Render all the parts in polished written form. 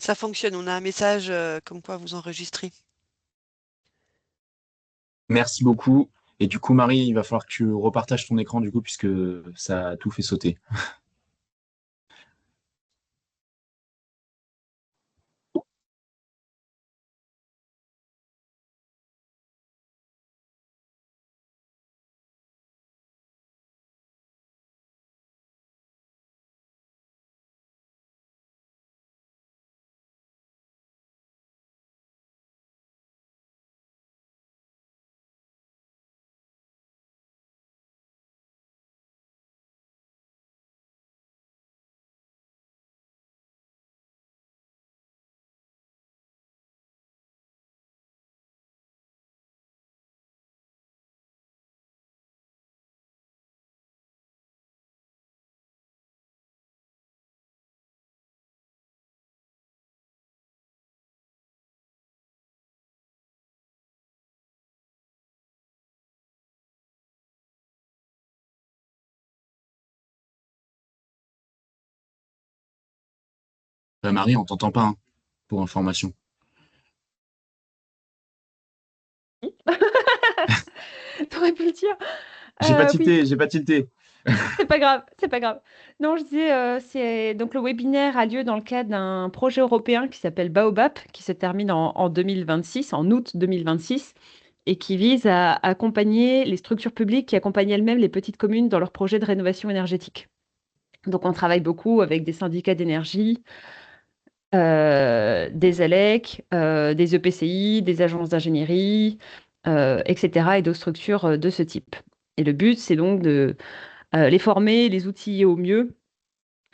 Ça fonctionne, on a un message comme quoi vous enregistrez. Merci beaucoup. Et du coup, Marie, il va falloir que tu repartages ton écran du coup, puisque ça a tout fait sauter. Marie, on t'entend pas, hein, pour information. T'aurais pu le dire. J'ai pas Oui, tilté, j'ai pas tilté. c'est pas grave, c'est pas grave. Non, je disais, c'est donc le webinaire a lieu dans le cadre d'un projet européen qui s'appelle Baobab, qui se termine en 2026, en août 2026, et qui vise à accompagner les structures publiques qui accompagnent elles-mêmes les petites communes dans leurs projets de rénovation énergétique. Donc, on travaille beaucoup avec des syndicats d'énergie, des ALEC, des EPCI, des agences d'ingénierie, etc., et d'autres structures de ce type. Et le but, c'est donc de les former, les outiller au mieux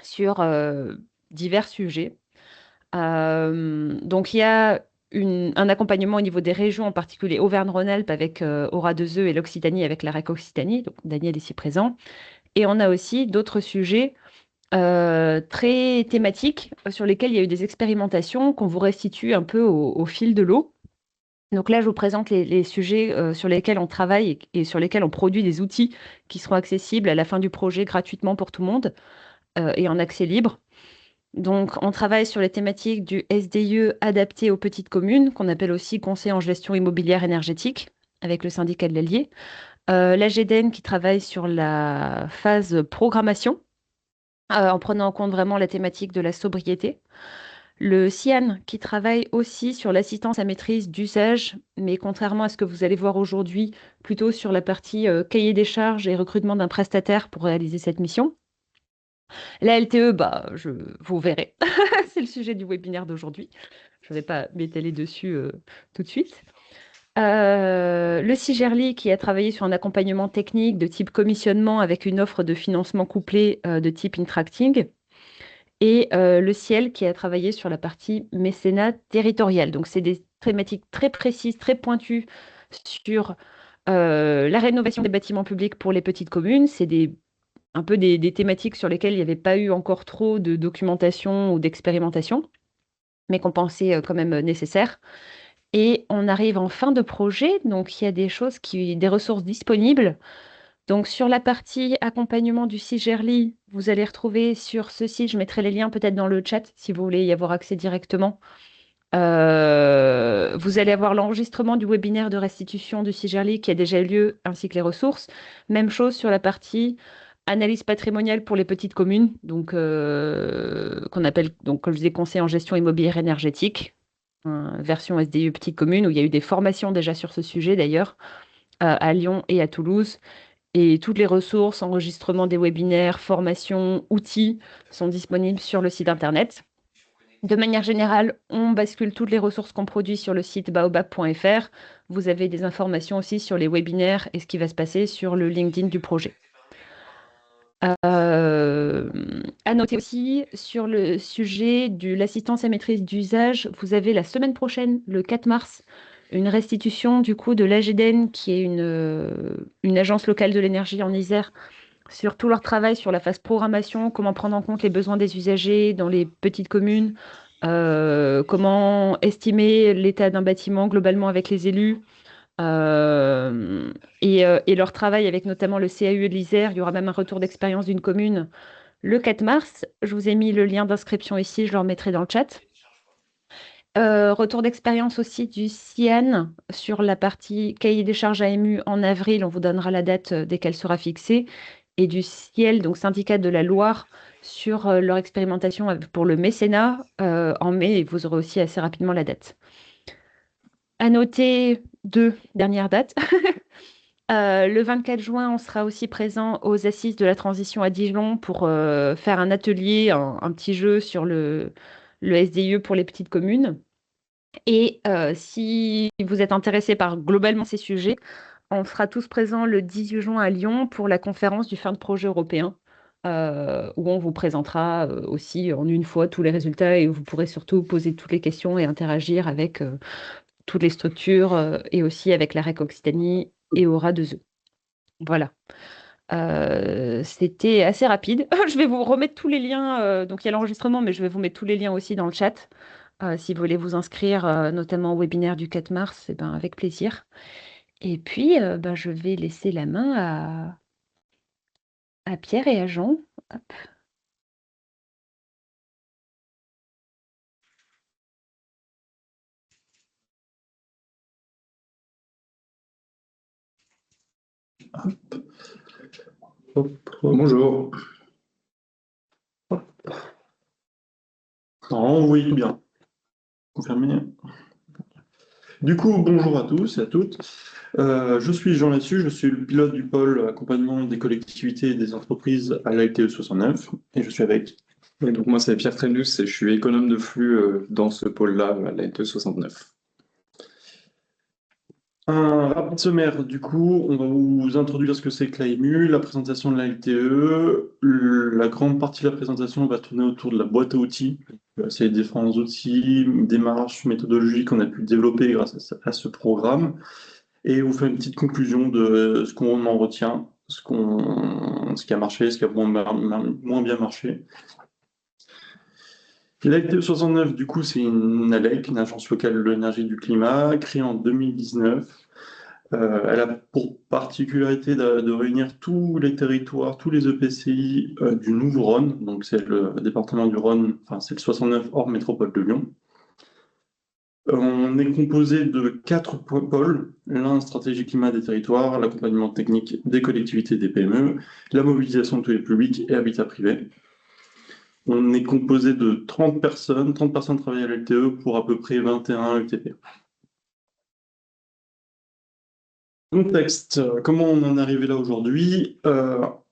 sur divers sujets. Donc, il y a un accompagnement au niveau des régions, en particulier Auvergne-Rhône-Alpes avec Aura 2E et l'Occitanie avec la REC Occitanie. Donc, Daniel est ici présent. Et on a aussi d'autres sujets très thématiques sur lesquels il y a eu des expérimentations qu'on vous restitue un peu au fil de l'eau. Donc là, je vous présente les sujets sur lesquels on travaille et sur lesquels on produit des outils qui seront accessibles à la fin du projet gratuitement pour tout le monde et en accès libre. Donc, on travaille sur les thématiques du SDIE adapté aux petites communes, qu'on appelle aussi conseil en gestion immobilière énergétique, avec le syndicat de l'Allier. La GEDEN qui travaille sur la phase programmation, en prenant en compte vraiment la thématique de la sobriété. Le CIAN qui travaille aussi sur l'assistance à maîtrise d'usage, mais contrairement à ce que vous allez voir aujourd'hui, plutôt sur la partie cahier des charges et recrutement d'un prestataire pour réaliser cette mission. La LTE, bah, vous verrez, c'est le sujet du webinaire d'aujourd'hui. Je ne vais pas m'étaler dessus tout de suite. Le CIGERLI qui a travaillé sur un accompagnement technique de type commissionnement avec une offre de financement couplé de type Intracting. Et le Ciel qui a travaillé sur la partie mécénat territorial. Donc, c'est des thématiques très précises, très pointues sur la rénovation des bâtiments publics pour les petites communes. C'est un peu des thématiques sur lesquelles il n'y avait pas eu encore trop de documentation ou d'expérimentation, mais qu'on pensait quand même nécessaires. Et on arrive en fin de projet, donc il y a des ressources disponibles. Donc sur la partie accompagnement du CIGERLI, vous allez retrouver sur ce site, je mettrai les liens peut-être dans le chat si vous voulez y avoir accès directement. Vous allez avoir l'enregistrement du webinaire de restitution du CIGERLI qui a déjà eu lieu, ainsi que les ressources. Même chose sur la partie analyse patrimoniale pour les petites communes, donc qu'on appelle, donc, comme je disais, conseil en gestion immobilière énergétique, version SDU petites communes, où il y a eu des formations déjà sur ce sujet d'ailleurs, à Lyon et à Toulouse. Et toutes les ressources, enregistrement des webinaires, formations, outils sont disponibles sur le site internet. De manière générale, on bascule toutes les ressources qu'on produit sur le site baobab.fr. Vous avez des informations aussi sur les webinaires et ce qui va se passer sur le LinkedIn du projet. À noter aussi sur le sujet de l'assistance à maîtrise d'usage, vous avez la semaine prochaine, le 4 mars, une restitution du coup de l'AGDN, qui est une agence locale de l'énergie en Isère, sur tout leur travail sur la phase programmation, comment prendre en compte les besoins des usagers dans les petites communes, comment estimer l'état d'un bâtiment globalement avec les élus, et leur travail avec notamment le CAUE de l'Isère. Il y aura même un retour d'expérience d'une commune le 4 mars. Je vous ai mis le lien d'inscription ici, je le remettrai dans le chat. Retour d'expérience aussi du CIEN sur la partie cahier des charges AMU en avril. On vous donnera la date dès qu'elle sera fixée. Et du CIEL, donc syndicat de la Loire, sur leur expérimentation pour le mécénat en mai. Et vous aurez aussi assez rapidement la date. À noter deux dernières dates. Le 24 juin, on sera aussi présent aux Assises de la transition à Dijon pour faire un atelier, un petit jeu sur le SDIE pour les petites communes. Et si vous êtes intéressé par globalement ces sujets, on sera tous présents le 18 juin à Lyon pour la conférence du fin de projet européen, où on vous présentera aussi en une fois tous les résultats et vous pourrez surtout poser toutes les questions et interagir avec toutes les structures et aussi avec la REC Occitanie et Aura 2E. Voilà. C'était assez rapide. Je vais vous remettre tous les liens. Donc, il y a l'enregistrement, mais je vais vous mettre tous les liens aussi dans le chat. Si vous voulez vous inscrire, notamment au webinaire du 4 mars, eh ben, avec plaisir. Et puis, ben, je vais laisser la main à Pierre et à Jean. Hop. Bonjour. Non, oui, bien. Confirmé. Du coup, bonjour à tous et à toutes. Je suis Jean Lassus, je suis le pilote du pôle accompagnement des collectivités et des entreprises à l'ALTE 69 et je suis avec. Et donc moi c'est Pierre Trenus et je suis économe de flux dans ce pôle-là, à l'ALTE 69. Un rapide sommaire, du coup, on va vous introduire ce que c'est que l'AMU, la présentation de la LTE. La grande partie de la présentation va tourner autour de la boîte à outils. C'est les différents outils, démarches, méthodologies qu'on a pu développer grâce à ce programme. Et vous faire une petite conclusion de ce qu'on en retient, ce qui a marché, ce qui a moins bien marché. L'ALTE 69, du coup, c'est une ALEC, une agence locale de l'énergie et du climat, créée en 2019. Elle a pour particularité de réunir tous les territoires, tous les EPCI du Nouveau-Rhône, donc c'est le département du Rhône, enfin c'est le 69 hors métropole de Lyon. On est composé de 4 pôles, l'un stratégie climat des territoires, l'accompagnement technique des collectivités et des PME, la mobilisation de tous les publics et habitat privé. On est composé de 30 personnes travaillent à l'LTE pour à peu près 21 ETP. Contexte, comment on en est arrivé là aujourd'hui?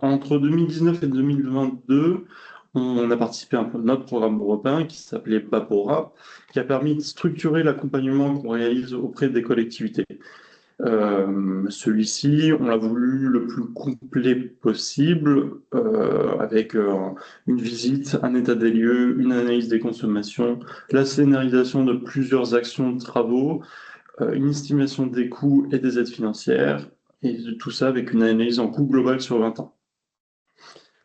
Entre 2019 et 2022, on a participé à un peu de notre programme européen qui s'appelait BAPORA, qui a permis de structurer l'accompagnement qu'on réalise auprès des collectivités. Celui-ci, on l'a voulu le plus complet possible, avec une visite, un état des lieux, une analyse des consommations, la scénarisation de plusieurs actions de travaux, une estimation des coûts et des aides financières, et tout ça avec une analyse en coût global sur 20 ans.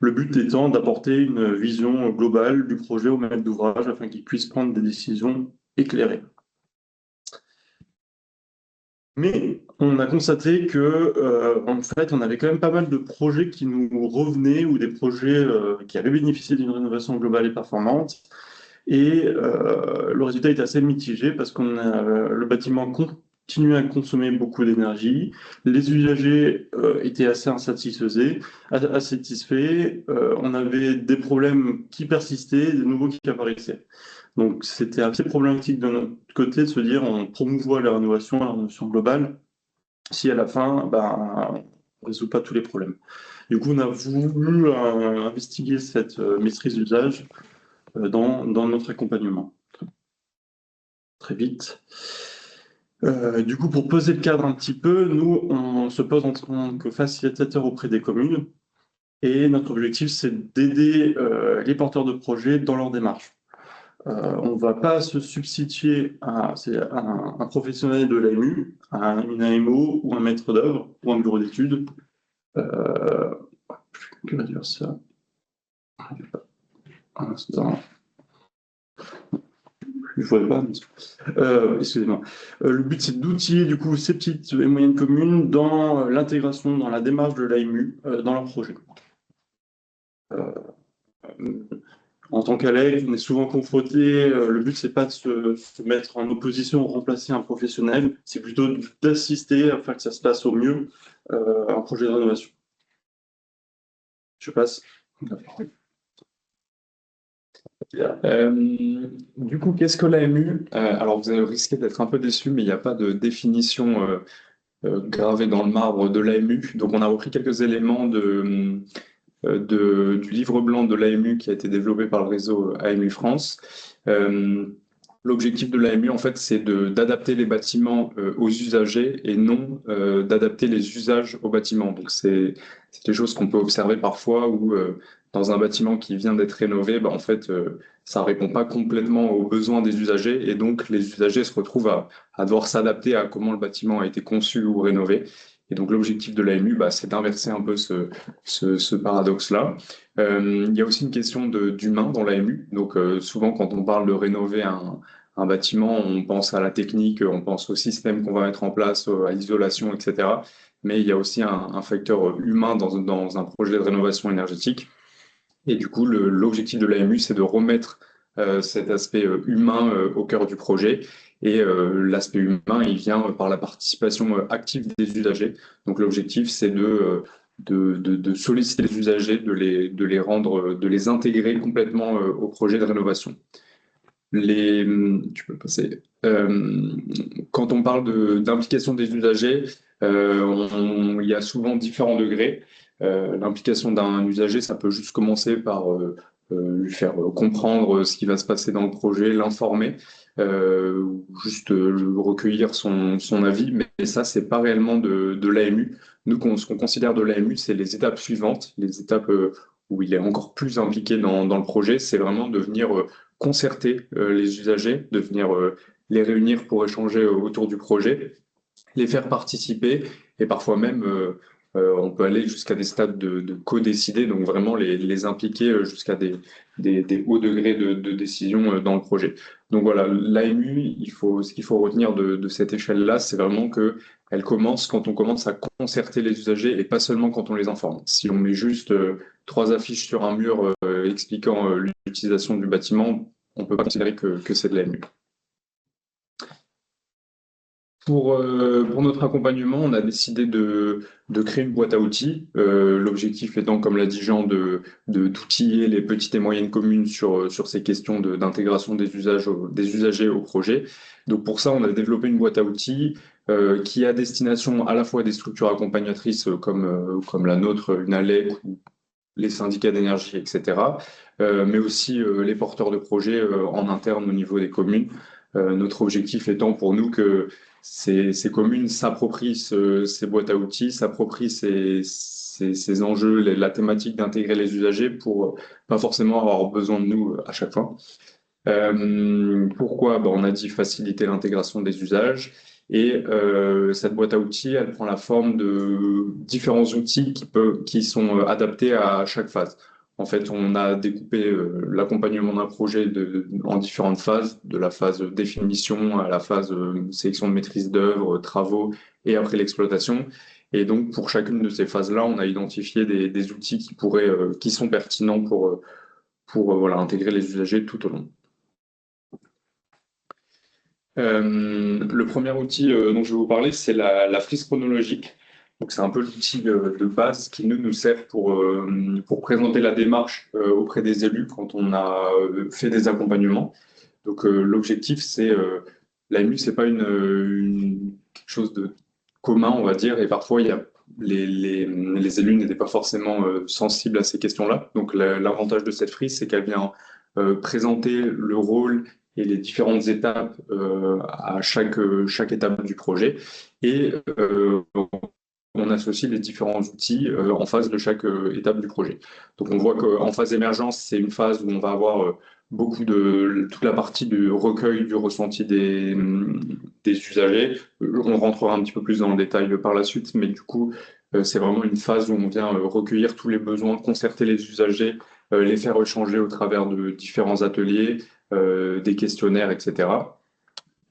Le but étant d'apporter une vision globale du projet au maître d'ouvrage afin qu'il puisse prendre des décisions éclairées. Mais on a constaté que, en fait, on avait quand même pas mal de projets qui nous revenaient ou des projets qui avaient bénéficié d'une rénovation globale et performante. Et le résultat est assez mitigé parce qu'on a le bâtiment continuait à consommer beaucoup d'énergie, les usagers étaient assez insatisfaits, on avait des problèmes qui persistaient, des nouveaux qui apparaissaient. Donc c'était assez problématique de notre côté de se dire on promouvoit la rénovation globale, si à la fin, on ne résout pas tous les problèmes. Du coup, on a voulu investiguer cette maîtrise d'usage dans notre accompagnement. Très vite. Du coup, pour poser le cadre un petit peu, nous, on se pose en tant que facilitateur auprès des communes et notre objectif, c'est d'aider les porteurs de projets dans leur démarche. On ne va pas se substituer à un professionnel de l'AMU, à une AMO ou un maître d'œuvre ou un bureau d'études. Je vais dire ça. Un instant. Je ne vois pas. Excusez-moi. Le but, c'est d'outiller du coup ces petites et moyennes communes dans l'intégration, dans la démarche de l'AMU, dans leur projet. En tant qu'ALEC, on est souvent confronté, le but c'est pas de se mettre en opposition ou remplacer un professionnel, c'est plutôt d'assister à faire que ça se passe au mieux un projet de rénovation. Je passe. Du coup, qu'est-ce que l'AMU? Alors, vous risquez d'être un peu déçu, mais il n'y a pas de définition gravée dans le marbre de l'AMU. Donc, on a repris quelques éléments du livre blanc de l'AMU qui a été développé par le réseau AMU France. L'objectif de l'AMU, en fait, c'est d'adapter les bâtiments aux usagers et non d'adapter les usages aux bâtiments. Donc, c'est des choses qu'on peut observer parfois où dans un bâtiment qui vient d'être rénové, en fait, ça répond pas complètement aux besoins des usagers et donc les usagers se retrouvent à devoir s'adapter à comment le bâtiment a été conçu ou rénové. Et donc, l'objectif de l'AMU, c'est d'inverser un peu ce paradoxe-là. Il y a aussi une question d'humain dans l'AMU. Donc, souvent, quand on parle de rénover un bâtiment, on pense à la technique, on pense au système qu'on va mettre en place, à l'isolation, etc. Mais il y a aussi un facteur humain dans un projet de rénovation énergétique. Et du coup, l'objectif de l'AMU, c'est de remettre cet aspect humain au cœur du projet. Et l'aspect humain, il vient par la participation active des usagers. Donc l'objectif, c'est de solliciter les usagers, de les rendre, de les intégrer complètement au projet de rénovation. Tu peux passer. Quand on parle d'implication des usagers, il y a souvent différents degrés. L'implication d'un usager, ça peut juste commencer par lui faire comprendre ce qui va se passer dans le projet, l'informer, juste recueillir son avis, mais ça, c'est pas réellement de l'AMU. Nous, ce qu'on considère de l'AMU, c'est les étapes suivantes, les étapes où il est encore plus impliqué dans le projet, c'est vraiment de venir concerter les usagers, de venir les réunir pour échanger autour du projet, les faire participer et parfois même on peut aller jusqu'à des stades de co-décider, donc vraiment les impliquer jusqu'à des hauts degrés de décision dans le projet. Donc voilà, l'AMU, ce qu'il faut retenir de cette échelle-là, c'est vraiment qu'elle commence quand on commence à concerter les usagers et pas seulement quand on les informe. Si on met juste 3 affiches sur un mur expliquant l'utilisation du bâtiment, on ne peut pas considérer que c'est de l'AMU. Pour notre accompagnement, on a décidé de créer une boîte à outils. L'objectif étant, comme l'a dit Jean, d'outiller les petites et moyennes communes sur ces questions d'intégration des usagers au projet. Donc pour ça, on a développé une boîte à outils qui est à destination à la fois des structures accompagnatrices comme la nôtre, une ALEC, ou les syndicats d'énergie, etc., mais aussi les porteurs de projets en interne au niveau des communes. Notre objectif étant pour nous que ces communes s'approprient ces boîtes à outils, s'approprient ces enjeux, la thématique d'intégrer les usagers pour pas forcément avoir besoin de nous à chaque fois. Pourquoi? On a dit faciliter l'intégration des usages et cette boîte à outils, elle prend la forme de différents outils qui sont adaptés à chaque phase. En fait, on a découpé l'accompagnement d'un projet en différentes phases, de la phase définition à la phase sélection de maîtrise d'œuvre, travaux et après l'exploitation. Et donc, pour chacune de ces phases-là, on a identifié des outils qui sont pertinents pour intégrer les usagers tout au long. Le premier outil dont je vais vous parler, c'est la frise chronologique. Donc, c'est un peu l'outil de base qui nous sert pour présenter la démarche auprès des élus quand on a fait des accompagnements. Donc, l'objectif, c'est l'AMU, c'est pas quelque chose de commun, on va dire, et parfois, les élus n'étaient pas forcément sensibles à ces questions-là. Donc, l'avantage de cette frise, c'est qu'elle vient présenter le rôle et les différentes étapes à chaque étape du projet. Et on associe les différents outils en phase de chaque étape du projet. Donc on voit qu'en phase d'émergence, c'est une phase où on va avoir toute la partie du recueil du ressenti des usagers. On rentrera un petit peu plus dans le détail par la suite, mais du coup, c'est vraiment une phase où on vient recueillir tous les besoins, concerter les usagers, les faire échanger au travers de différents ateliers, des questionnaires, etc.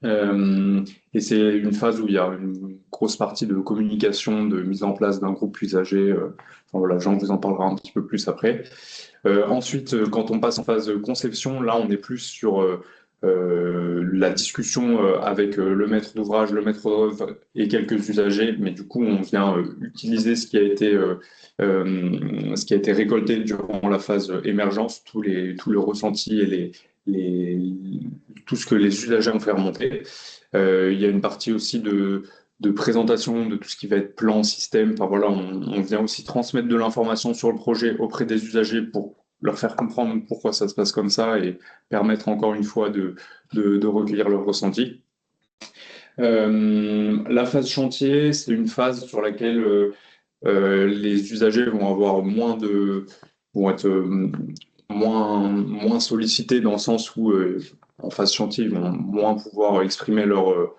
Et c'est une phase où il y a une grosse partie de communication, de mise en place d'un groupe usager. Enfin, voilà, Jean vous en parlera un petit peu plus après. Ensuite, quand on passe en phase de conception, là, on est plus sur la discussion avec le maître d'ouvrage, le maître d'œuvre et quelques usagers. Mais du coup, on vient utiliser ce qui a été récolté durant la phase émergence, tout le ressenti et tout ce que les usagers ont fait remonter. Il y a une partie aussi de présentation de tout ce qui va être plan, système. Enfin, voilà, on vient aussi transmettre de l'information sur le projet auprès des usagers pour leur faire comprendre pourquoi ça se passe comme ça et permettre encore une fois de recueillir leurs ressentis. La phase chantier, c'est une phase sur laquelle les usagers vont être moins sollicités dans le sens où en phase chantier, ils vont moins pouvoir exprimer leurs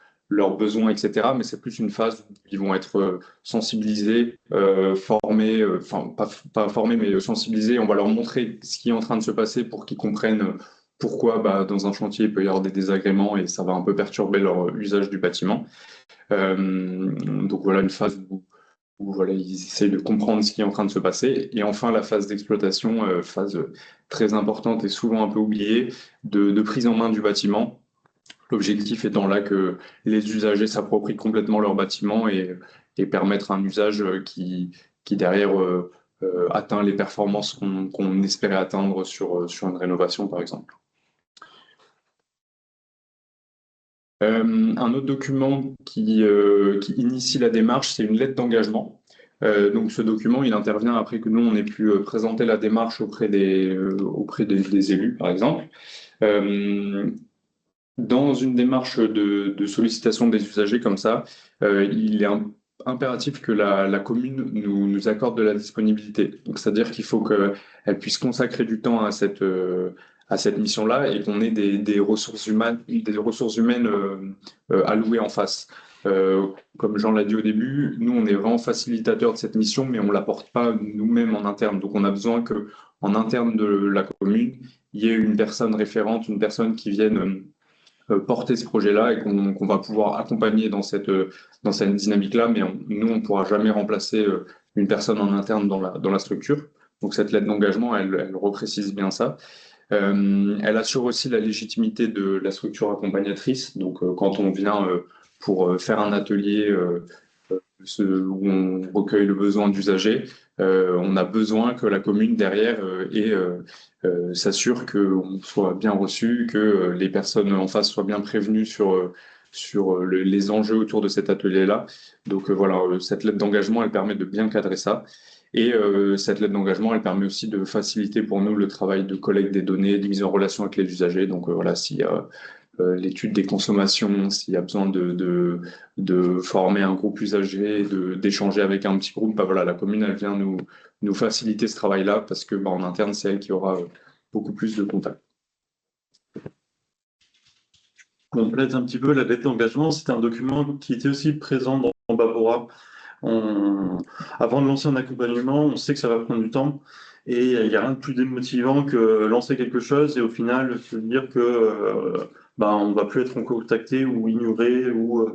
besoins, etc. Mais c'est plus une phase où ils vont être sensibilisés, formés, enfin pas formés, mais sensibilisés. On va leur montrer ce qui est en train de se passer pour qu'ils comprennent pourquoi dans un chantier il peut y avoir des désagréments et ça va un peu perturber leur usage du bâtiment. Donc voilà une phase où voilà, ils essayent de comprendre ce qui est en train de se passer. Et enfin, la phase d'exploitation, phase très importante et souvent un peu oubliée, de prise en main du bâtiment. L'objectif étant là que les usagers s'approprient complètement leur bâtiment et permettre un usage qui derrière atteint les performances qu'on espérait atteindre sur une rénovation, par exemple. Un autre document qui initie la démarche, c'est une lettre d'engagement. Donc ce document, il intervient après que nous, on ait pu présenter la démarche auprès des élus, par exemple. Dans une démarche de sollicitation des usagers comme ça, il est impératif que la commune nous accorde de la disponibilité. Donc c'est-à-dire qu'il faut qu'elle puisse consacrer du temps à cette mission-là et qu'on ait des ressources humaines allouées en face. Comme Jean l'a dit au début, nous, on est vraiment facilitateur de cette mission, mais on ne la porte pas nous-mêmes en interne. Donc, on a besoin qu'en interne de la commune, il y ait une personne référente, une personne qui vienne porter ce projet-là et qu'on va pouvoir accompagner dans cette dynamique-là. Mais nous, on ne pourra jamais remplacer une personne en interne dans la structure. Donc, cette lettre d'engagement, elle reprécise bien ça. Elle assure aussi la légitimité de la structure accompagnatrice. Donc, quand on vient pour faire un atelier où on recueille le besoin d'usagers, on a besoin que la commune derrière s'assure qu'on soit bien reçu, que les personnes en face soient bien prévenues sur les enjeux autour de cet atelier-là. Donc voilà, cette lettre d'engagement, elle permet de bien cadrer ça. Et cette lettre d'engagement, elle permet aussi de faciliter pour nous le travail de collecte des données, de mise en relation avec les usagers. Donc voilà, s'il y a l'étude des consommations, s'il y a besoin de former un groupe usager, d'échanger avec un petit groupe, voilà, la commune, elle vient nous faciliter ce travail-là parce que en interne, c'est elle qui aura beaucoup plus de contacts. Complète un petit peu la lettre d'engagement. C'était un document qui était aussi présent dans Bapora. Avant de lancer un accompagnement, on sait que ça va prendre du temps et il n'y a rien de plus démotivant que lancer quelque chose et au final se dire que on va plus être contacté ou ignoré ou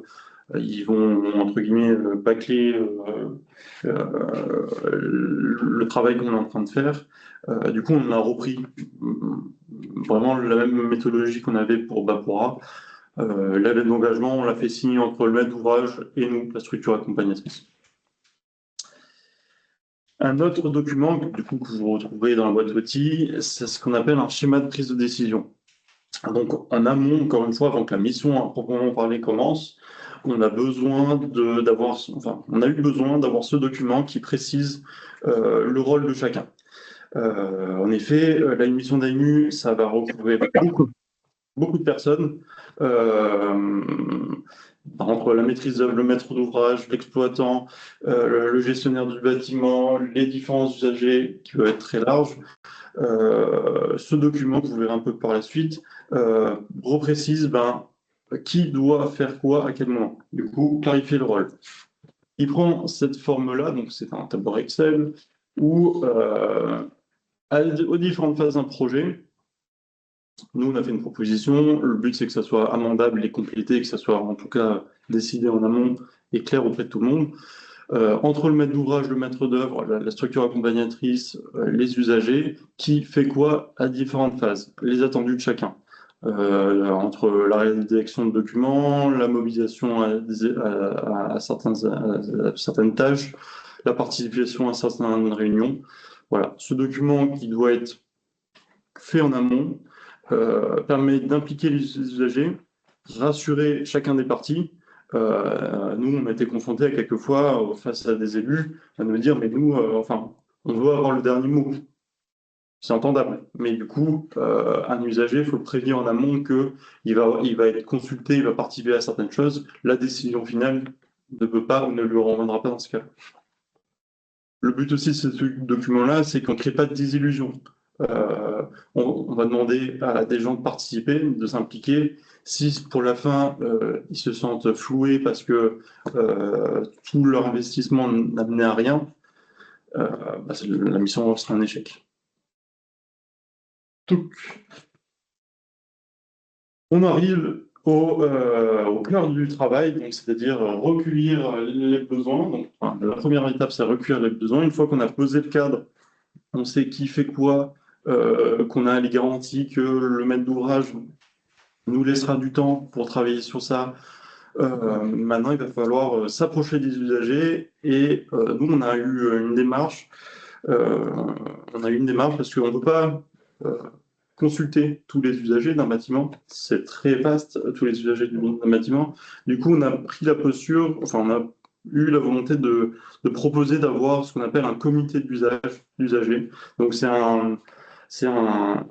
ils vont entre guillemets bâcler le travail qu'on est en train de faire. Du coup, on a repris vraiment la même méthodologie qu'on avait pour Bapora. La lettre d'engagement, on l'a fait signer entre le maître d'ouvrage et nous, la structure accompagnatrice. Un autre document du coup, que vous retrouvez dans la boîte d'outils, c'est ce qu'on appelle un schéma de prise de décision. Donc, en amont, encore une fois, avant que la mission à proprement parler commence, on a eu besoin d'avoir ce document qui précise le rôle de chacun. En effet, la mission d'AMU, ça va recouvrir beaucoup de personnes, entre la maîtrise d'œuvre, le maître d'ouvrage, l'exploitant, le gestionnaire du bâtiment, les différents usagers, qui peuvent être très larges. Ce document, que vous verrez un peu par la suite, reprécise qui doit faire quoi à quel moment. Du coup, clarifier le rôle. Il prend cette forme-là, donc c'est un tableau Excel, où aux différentes phases d'un projet, Nous, on a fait une proposition. Le but, c'est que ça soit amendable et complété, que ça soit en tout cas décidé en amont et clair auprès de tout le monde. Entre le maître d'ouvrage, le maître d'œuvre, la structure accompagnatrice, les usagers, qui fait quoi à différentes phases, les attendus de chacun. Entre la rédaction de documents, la mobilisation à certaines tâches, la participation à certaines réunions. Voilà, ce document qui doit être fait en amont permet d'impliquer les usagers, rassurer chacun des parties. Nous, on a été confrontés à quelquefois face à des élus à nous dire, mais nous, enfin, on veut avoir le dernier mot. C'est entendable, mais du coup, un usager, il faut le prévenir en amont qu'il va être consulté, il va participer à certaines choses. La décision finale ne peut pas ou ne lui reviendra pas dans ce cas. Le but aussi de ce document-là, c'est qu'on ne crée pas de désillusion. On va demander à des gens de participer, de s'impliquer. Si pour la fin, ils se sentent floués parce que tout leur investissement n'a mené à rien, la mission sera un échec. Donc, on arrive au cœur du travail, donc c'est-à-dire recueillir les besoins. Donc, la première étape, c'est recueillir les besoins. Une fois qu'on a posé le cadre, on sait qui fait quoi, qu'on a les garanties que le maître d'ouvrage nous laissera du temps pour travailler sur ça. Maintenant, il va falloir s'approcher des usagers et nous, on a eu une démarche. Parce qu'on ne peut pas consulter tous les usagers d'un bâtiment. C'est très vaste, tous les usagers d'un bâtiment. Du coup, on a pris la posture, enfin, on a eu la volonté de proposer d'avoir ce qu'on appelle un comité d'usagers. Donc, c'est un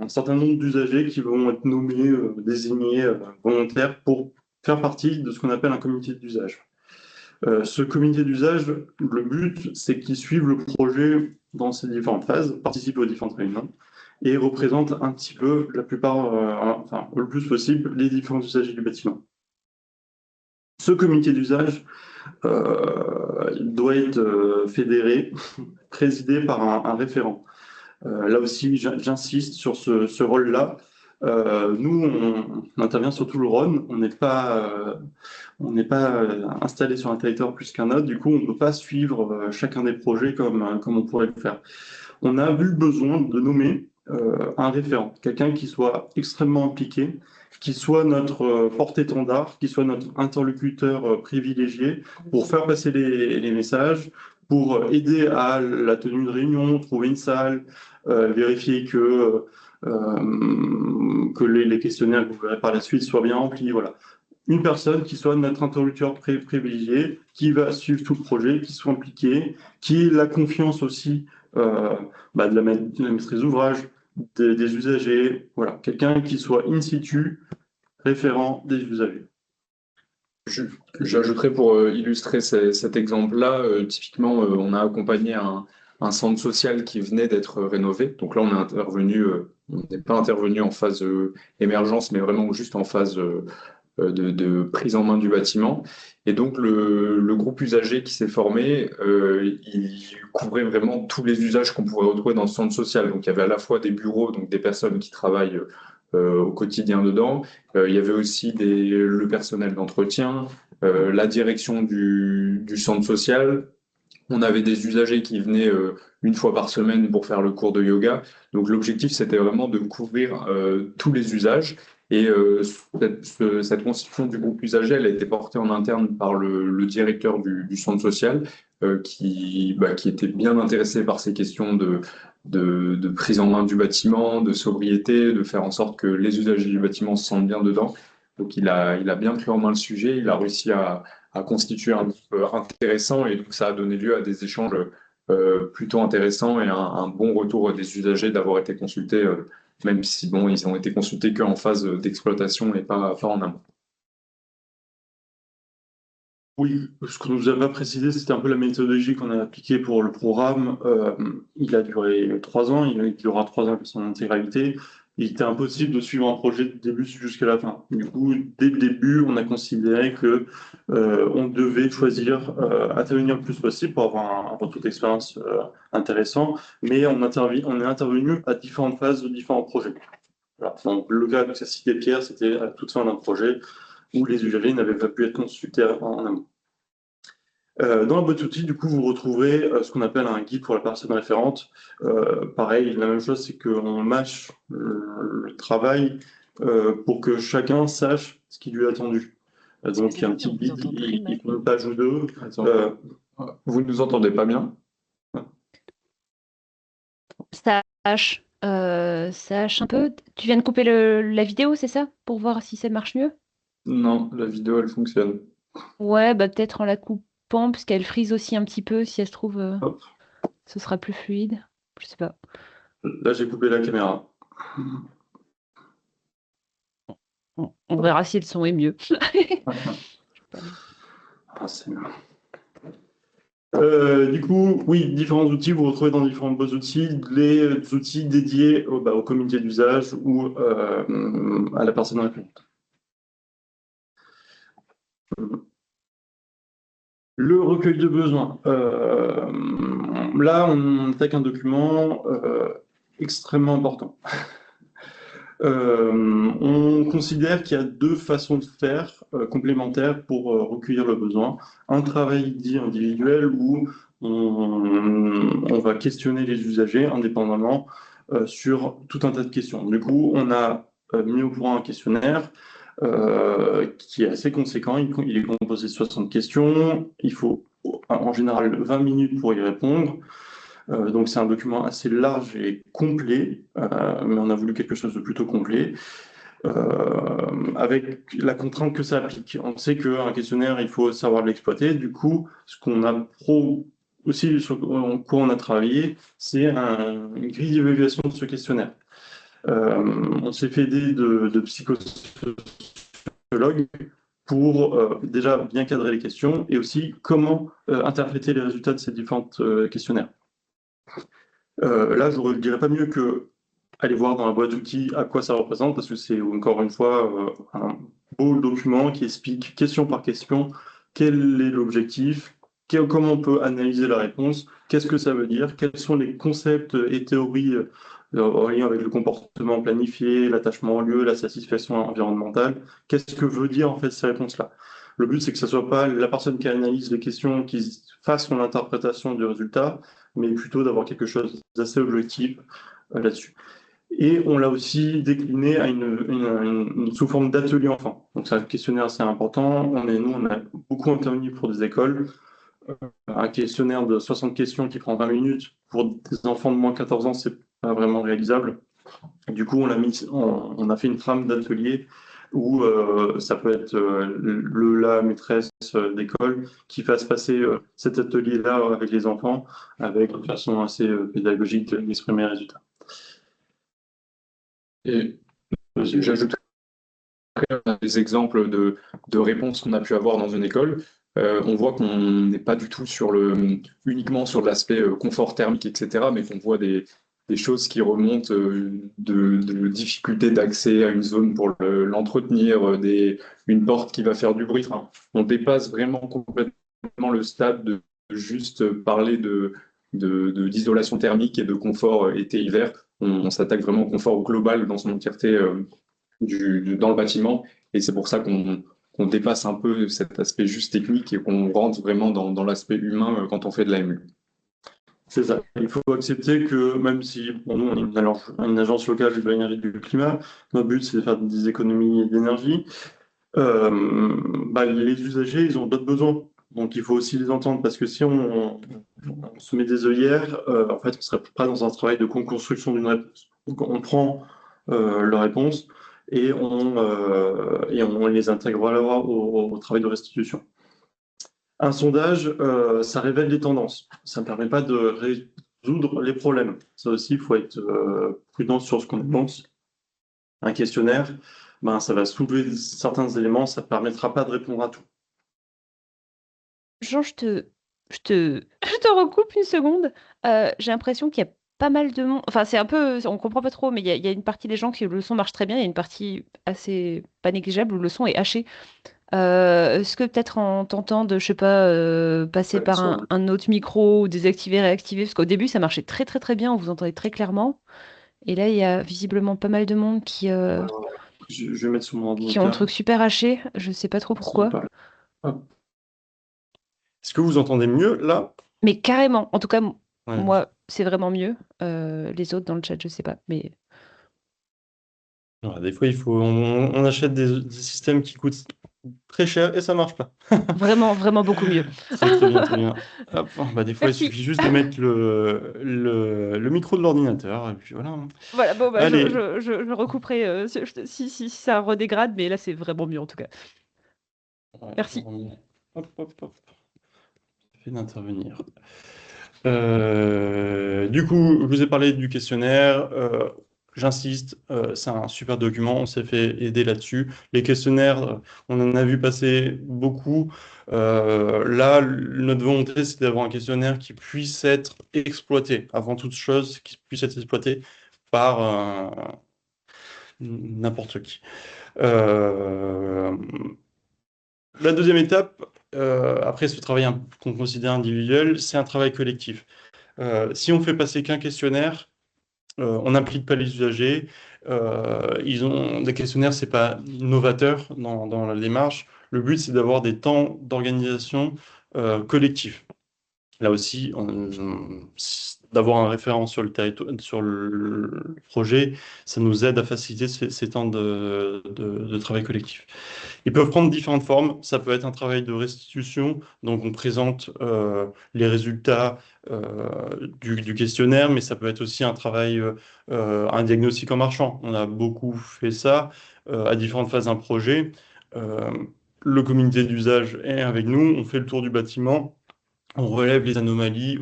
certain nombre d'usagers qui vont être nommés, désignés, volontaires pour faire partie de ce qu'on appelle un comité d'usage. Ce comité d'usage, le but, c'est qu'ils suivent le projet dans ses différentes phases, participent aux différentes réunions et représentent un petit peu, la plupart, le plus possible, les différents usagers du bâtiment. Ce comité d'usage doit être fédéré, présidé par un référent. Là aussi, j'insiste sur ce rôle-là. Nous, on intervient sur tout le Rhône. On n'est pas installé sur un territoire plus qu'un autre. Du coup, on ne peut pas suivre chacun des projets comme on pourrait le faire. On a eu besoin de nommer un référent, quelqu'un qui soit extrêmement impliqué, qui soit notre porte-étendard, qui soit notre interlocuteur privilégié pour faire passer les messages, pour aider à la tenue de réunion, trouver une salle, vérifier que les questionnaires que vous verrez par la suite soient bien remplis. Voilà. Une personne qui soit notre interlocuteur privilégié, qui va suivre tout le projet, qui soit impliqué, qui ait la confiance aussi de la maîtrise d'ouvrage, des usagers. Voilà. Quelqu'un qui soit in situ, référent des usagers. J'ajouterais pour illustrer cet exemple-là, typiquement, on a accompagné un centre social qui venait d'être rénové. Donc là, on n'est pas intervenu en phase émergence, mais vraiment juste en phase de prise en main du bâtiment. Et donc, le groupe usager qui s'est formé, il couvrait vraiment tous les usages qu'on pouvait retrouver dans le centre social. Donc, il y avait à la fois des bureaux, donc des personnes qui travaillent au quotidien dedans. Il y avait aussi le personnel d'entretien, la direction du centre social. On avait des usagers qui venaient une fois par semaine pour faire le cours de yoga. Donc l'objectif, c'était vraiment de couvrir tous les usages. Et cette constitution du groupe usager, elle a été portée en interne par le directeur du centre social, qui était bien intéressé par ces questions de prise en main du bâtiment, de sobriété, de faire en sorte que les usagers du bâtiment se sentent bien dedans. Donc il a bien pris en main le sujet, il a réussi à constituer un groupe intéressant et donc ça a donné lieu à des échanges plutôt intéressants et un bon retour des usagers d'avoir été consultés, même si bon, ils ont été consultés qu'en phase d'exploitation et pas en amont. Oui, ce que nous avait précisé, c'était un peu la méthodologie qu'on a appliquée pour le programme. Il a duré 3 ans, il durera 3 ans pour son intégralité. Il était impossible de suivre un projet du début jusqu'à la fin. Du coup, dès le début, on a considéré que on devait choisir intervenir le plus possible pour avoir un retour d'expérience intéressant, mais on est intervenu à différentes phases de différents projets. Voilà. Donc, le cas que ça citait Pierre, c'était à toute fin d'un projet où les usagers n'avaient pas pu être consultés en amont. Dans la boîte outils, du coup, vous retrouvez ce qu'on appelle un guide pour la personne référente. Pareil, la même chose, c'est qu'on mâche le travail pour que chacun sache ce qui lui est attendu. Donc, il y a un petit guide, il prend une page ou deux. Vous ne nous entendez pas bien? Ça hache. Ça hache un peu. Tu viens de couper la vidéo, c'est ça? Pour voir si ça marche mieux? Non, la vidéo, elle fonctionne. Ouais, bah peut-être en la coupant, parce qu'elle frise aussi un petit peu, si elle se trouve, Hop. ce sera plus fluide. Je sais pas. Là, j'ai coupé la caméra. On verra si le son est mieux. Ah, c'est bien. Du coup, oui, différents outils, vous retrouvez dans différents beaux outils, les outils dédiés au comité d'usage ou à la personne référente. Le recueil de besoins. Là, on attaque un document extrêmement important. On considère qu'il y a deux façons de faire complémentaires pour recueillir le besoin. Un travail dit individuel où on va questionner les usagers indépendamment sur tout un tas de questions. Du coup, on a mis au point un questionnaire qui est assez conséquent. Il est composé de 60 questions. Il faut en général 20 minutes pour y répondre. Donc c'est un document assez large et complet, mais on a voulu quelque chose de plutôt complet, avec la contrainte que ça applique. On sait qu'un questionnaire, il faut savoir l'exploiter. Du coup, ce qu'on a aussi sur quoi on a travaillé, c'est une grille d'évaluation de ce questionnaire. On s'est fait aider de psychosociologues pour déjà bien cadrer les questions et aussi comment interpréter les résultats de ces différents questionnaires. Là, je ne dirais pas mieux que aller voir dans la boîte d'outils à quoi ça représente, parce que c'est encore une fois un beau document qui explique question par question quel est l'objectif, comment on peut analyser la réponse, qu'est-ce que ça veut dire, quels sont les concepts et théories en lien avec le comportement planifié, l'attachement au lieu, la satisfaction environnementale, qu'est-ce que veut dire en fait ces réponses-là. Le but, c'est que ce ne soit pas la personne qui analyse les questions qui fasse son interprétation du résultat, mais plutôt d'avoir quelque chose d'assez objectif là-dessus. Et on l'a aussi décliné à sous forme d'atelier enfant. Donc c'est un questionnaire assez important. On a beaucoup intervenu pour des écoles. Un questionnaire de 60 questions qui prend 20 minutes pour des enfants de moins de 14 ans, c'est pas vraiment réalisable. Du coup, on a fait une trame d'atelier où ça peut être la maîtresse d'école qui fasse passer cet atelier-là avec les enfants, avec une façon assez pédagogique d'exprimer les résultats. Et j'ajoute des exemples de réponses qu'on a pu avoir dans une école. On voit qu'on n'est pas du tout uniquement sur l'aspect confort thermique, etc., mais qu'on voit des choses qui remontent de difficultés d'accès à une zone pour l'entretenir, une porte qui va faire du bruit. Enfin, on dépasse vraiment complètement le stade de juste parler d'isolation thermique et de confort été-hiver. On s'attaque vraiment au confort global dans son entièreté dans le bâtiment. Et c'est pour ça qu'on dépasse un peu cet aspect juste technique et qu'on rentre vraiment dans l'aspect humain quand on fait de la MU. C'est ça. Il faut accepter que même si nous, on est une agence locale de l'énergie et du climat, notre but, c'est de faire des économies d'énergie. Les usagers, ils ont d'autres besoins. Donc, il faut aussi les entendre parce que si on se met des œillères, en fait, on ne serait pas dans un travail de construction d'une réponse. Donc, on prend leur réponse et on les intègre au travail de restitution. Un sondage, ça révèle les tendances. Ça ne permet pas de résoudre les problèmes. Ça aussi, il faut être prudent sur ce qu'on pense. Un questionnaire, ça va soulever certains éléments, ça ne permettra pas de répondre à tout. Jean, je te recoupe une seconde. J'ai l'impression qu'il y a pas mal de monde. Enfin, c'est un peu, on comprend pas trop, mais il y a une partie des gens qui le son marche très bien. Il y a une partie assez pas négligeable où le son est haché. Est-ce que peut-être en tentant de, je sais pas, passer par un autre micro ou désactiver, réactiver, parce qu'au début ça marchait très très très bien, on vous entendait très clairement. Et là, il y a visiblement pas mal de monde Je vais mettre sur mon qui ont un ordinateur. truc super haché. Je sais pas trop pourquoi. Hop. Est-ce que vous entendez mieux là? Mais carrément, en tout cas, Ouais. moi, c'est vraiment mieux. Les autres dans le chat, je sais pas. Mais Voilà, des fois, on achète des systèmes qui coûtent très cher et ça marche pas. vraiment, vraiment beaucoup mieux. C'est très bien, très bien. Hop, bah, des fois, il Merci. suffit juste de mettre le micro de l'ordinateur et puis voilà. Voilà, bon, bah, Allez. je recouperai si ça redégrade, mais là, c'est vraiment mieux en tout cas. Ouais, Merci. hop, hop, hop. Fait d'intervenir. Du coup, je vous ai parlé du questionnaire. J'insiste, c'est un super document. On s'est fait aider là-dessus. Les questionnaires, on en a vu passer beaucoup. Là, notre volonté, c'est d'avoir un questionnaire qui puisse être exploité, avant toute chose, qui puisse être exploité par n'importe qui. Euh, la deuxième étape, après ce travail qu'on considère individuel, c'est un travail collectif. Si on fait passer qu'un questionnaire, on n'implique pas les usagers. Des questionnaires, c'est pas novateur dans la démarche. Le but, c'est d'avoir des temps d'organisation collectifs. Là aussi, d'avoir un référent sur le territoire, sur le projet, ça nous aide à faciliter ces temps de travail collectif. Ils peuvent prendre différentes formes. Ça peut être un travail de restitution, donc on présente les résultats du questionnaire, mais ça peut être aussi un travail, un diagnostic en marchant. On a beaucoup fait ça à différentes phases d'un projet. Euh, le comité d'usage est avec nous, on fait le tour du bâtiment, on relève les anomalies,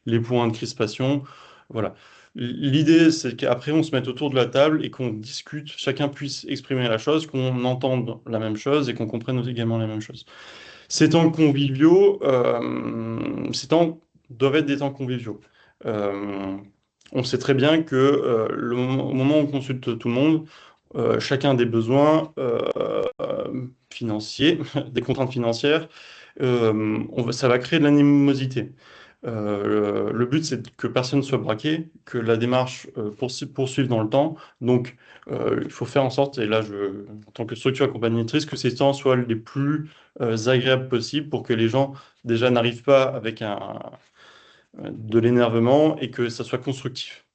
les points de crispation. Voilà. L'idée, c'est qu'après, on se mette autour de la table et qu'on discute, chacun puisse exprimer la chose, qu'on entende la même chose et qu'on comprenne également la même chose. Ces temps conviviaux, ces temps doivent être des temps conviviaux. Euh, on sait très bien que au moment où on consulte tout le monde, chacun a des besoins financiers, des contraintes financières, ça va créer de l'animosité. Le but, c'est que personne ne soit braqué, que la démarche poursuive dans le temps. Donc, il faut faire en sorte, et là, en tant que structure accompagnatrice, que ces temps soient les plus agréables possibles pour que les gens, déjà, n'arrivent pas avec de l'énervement et que ça soit constructif.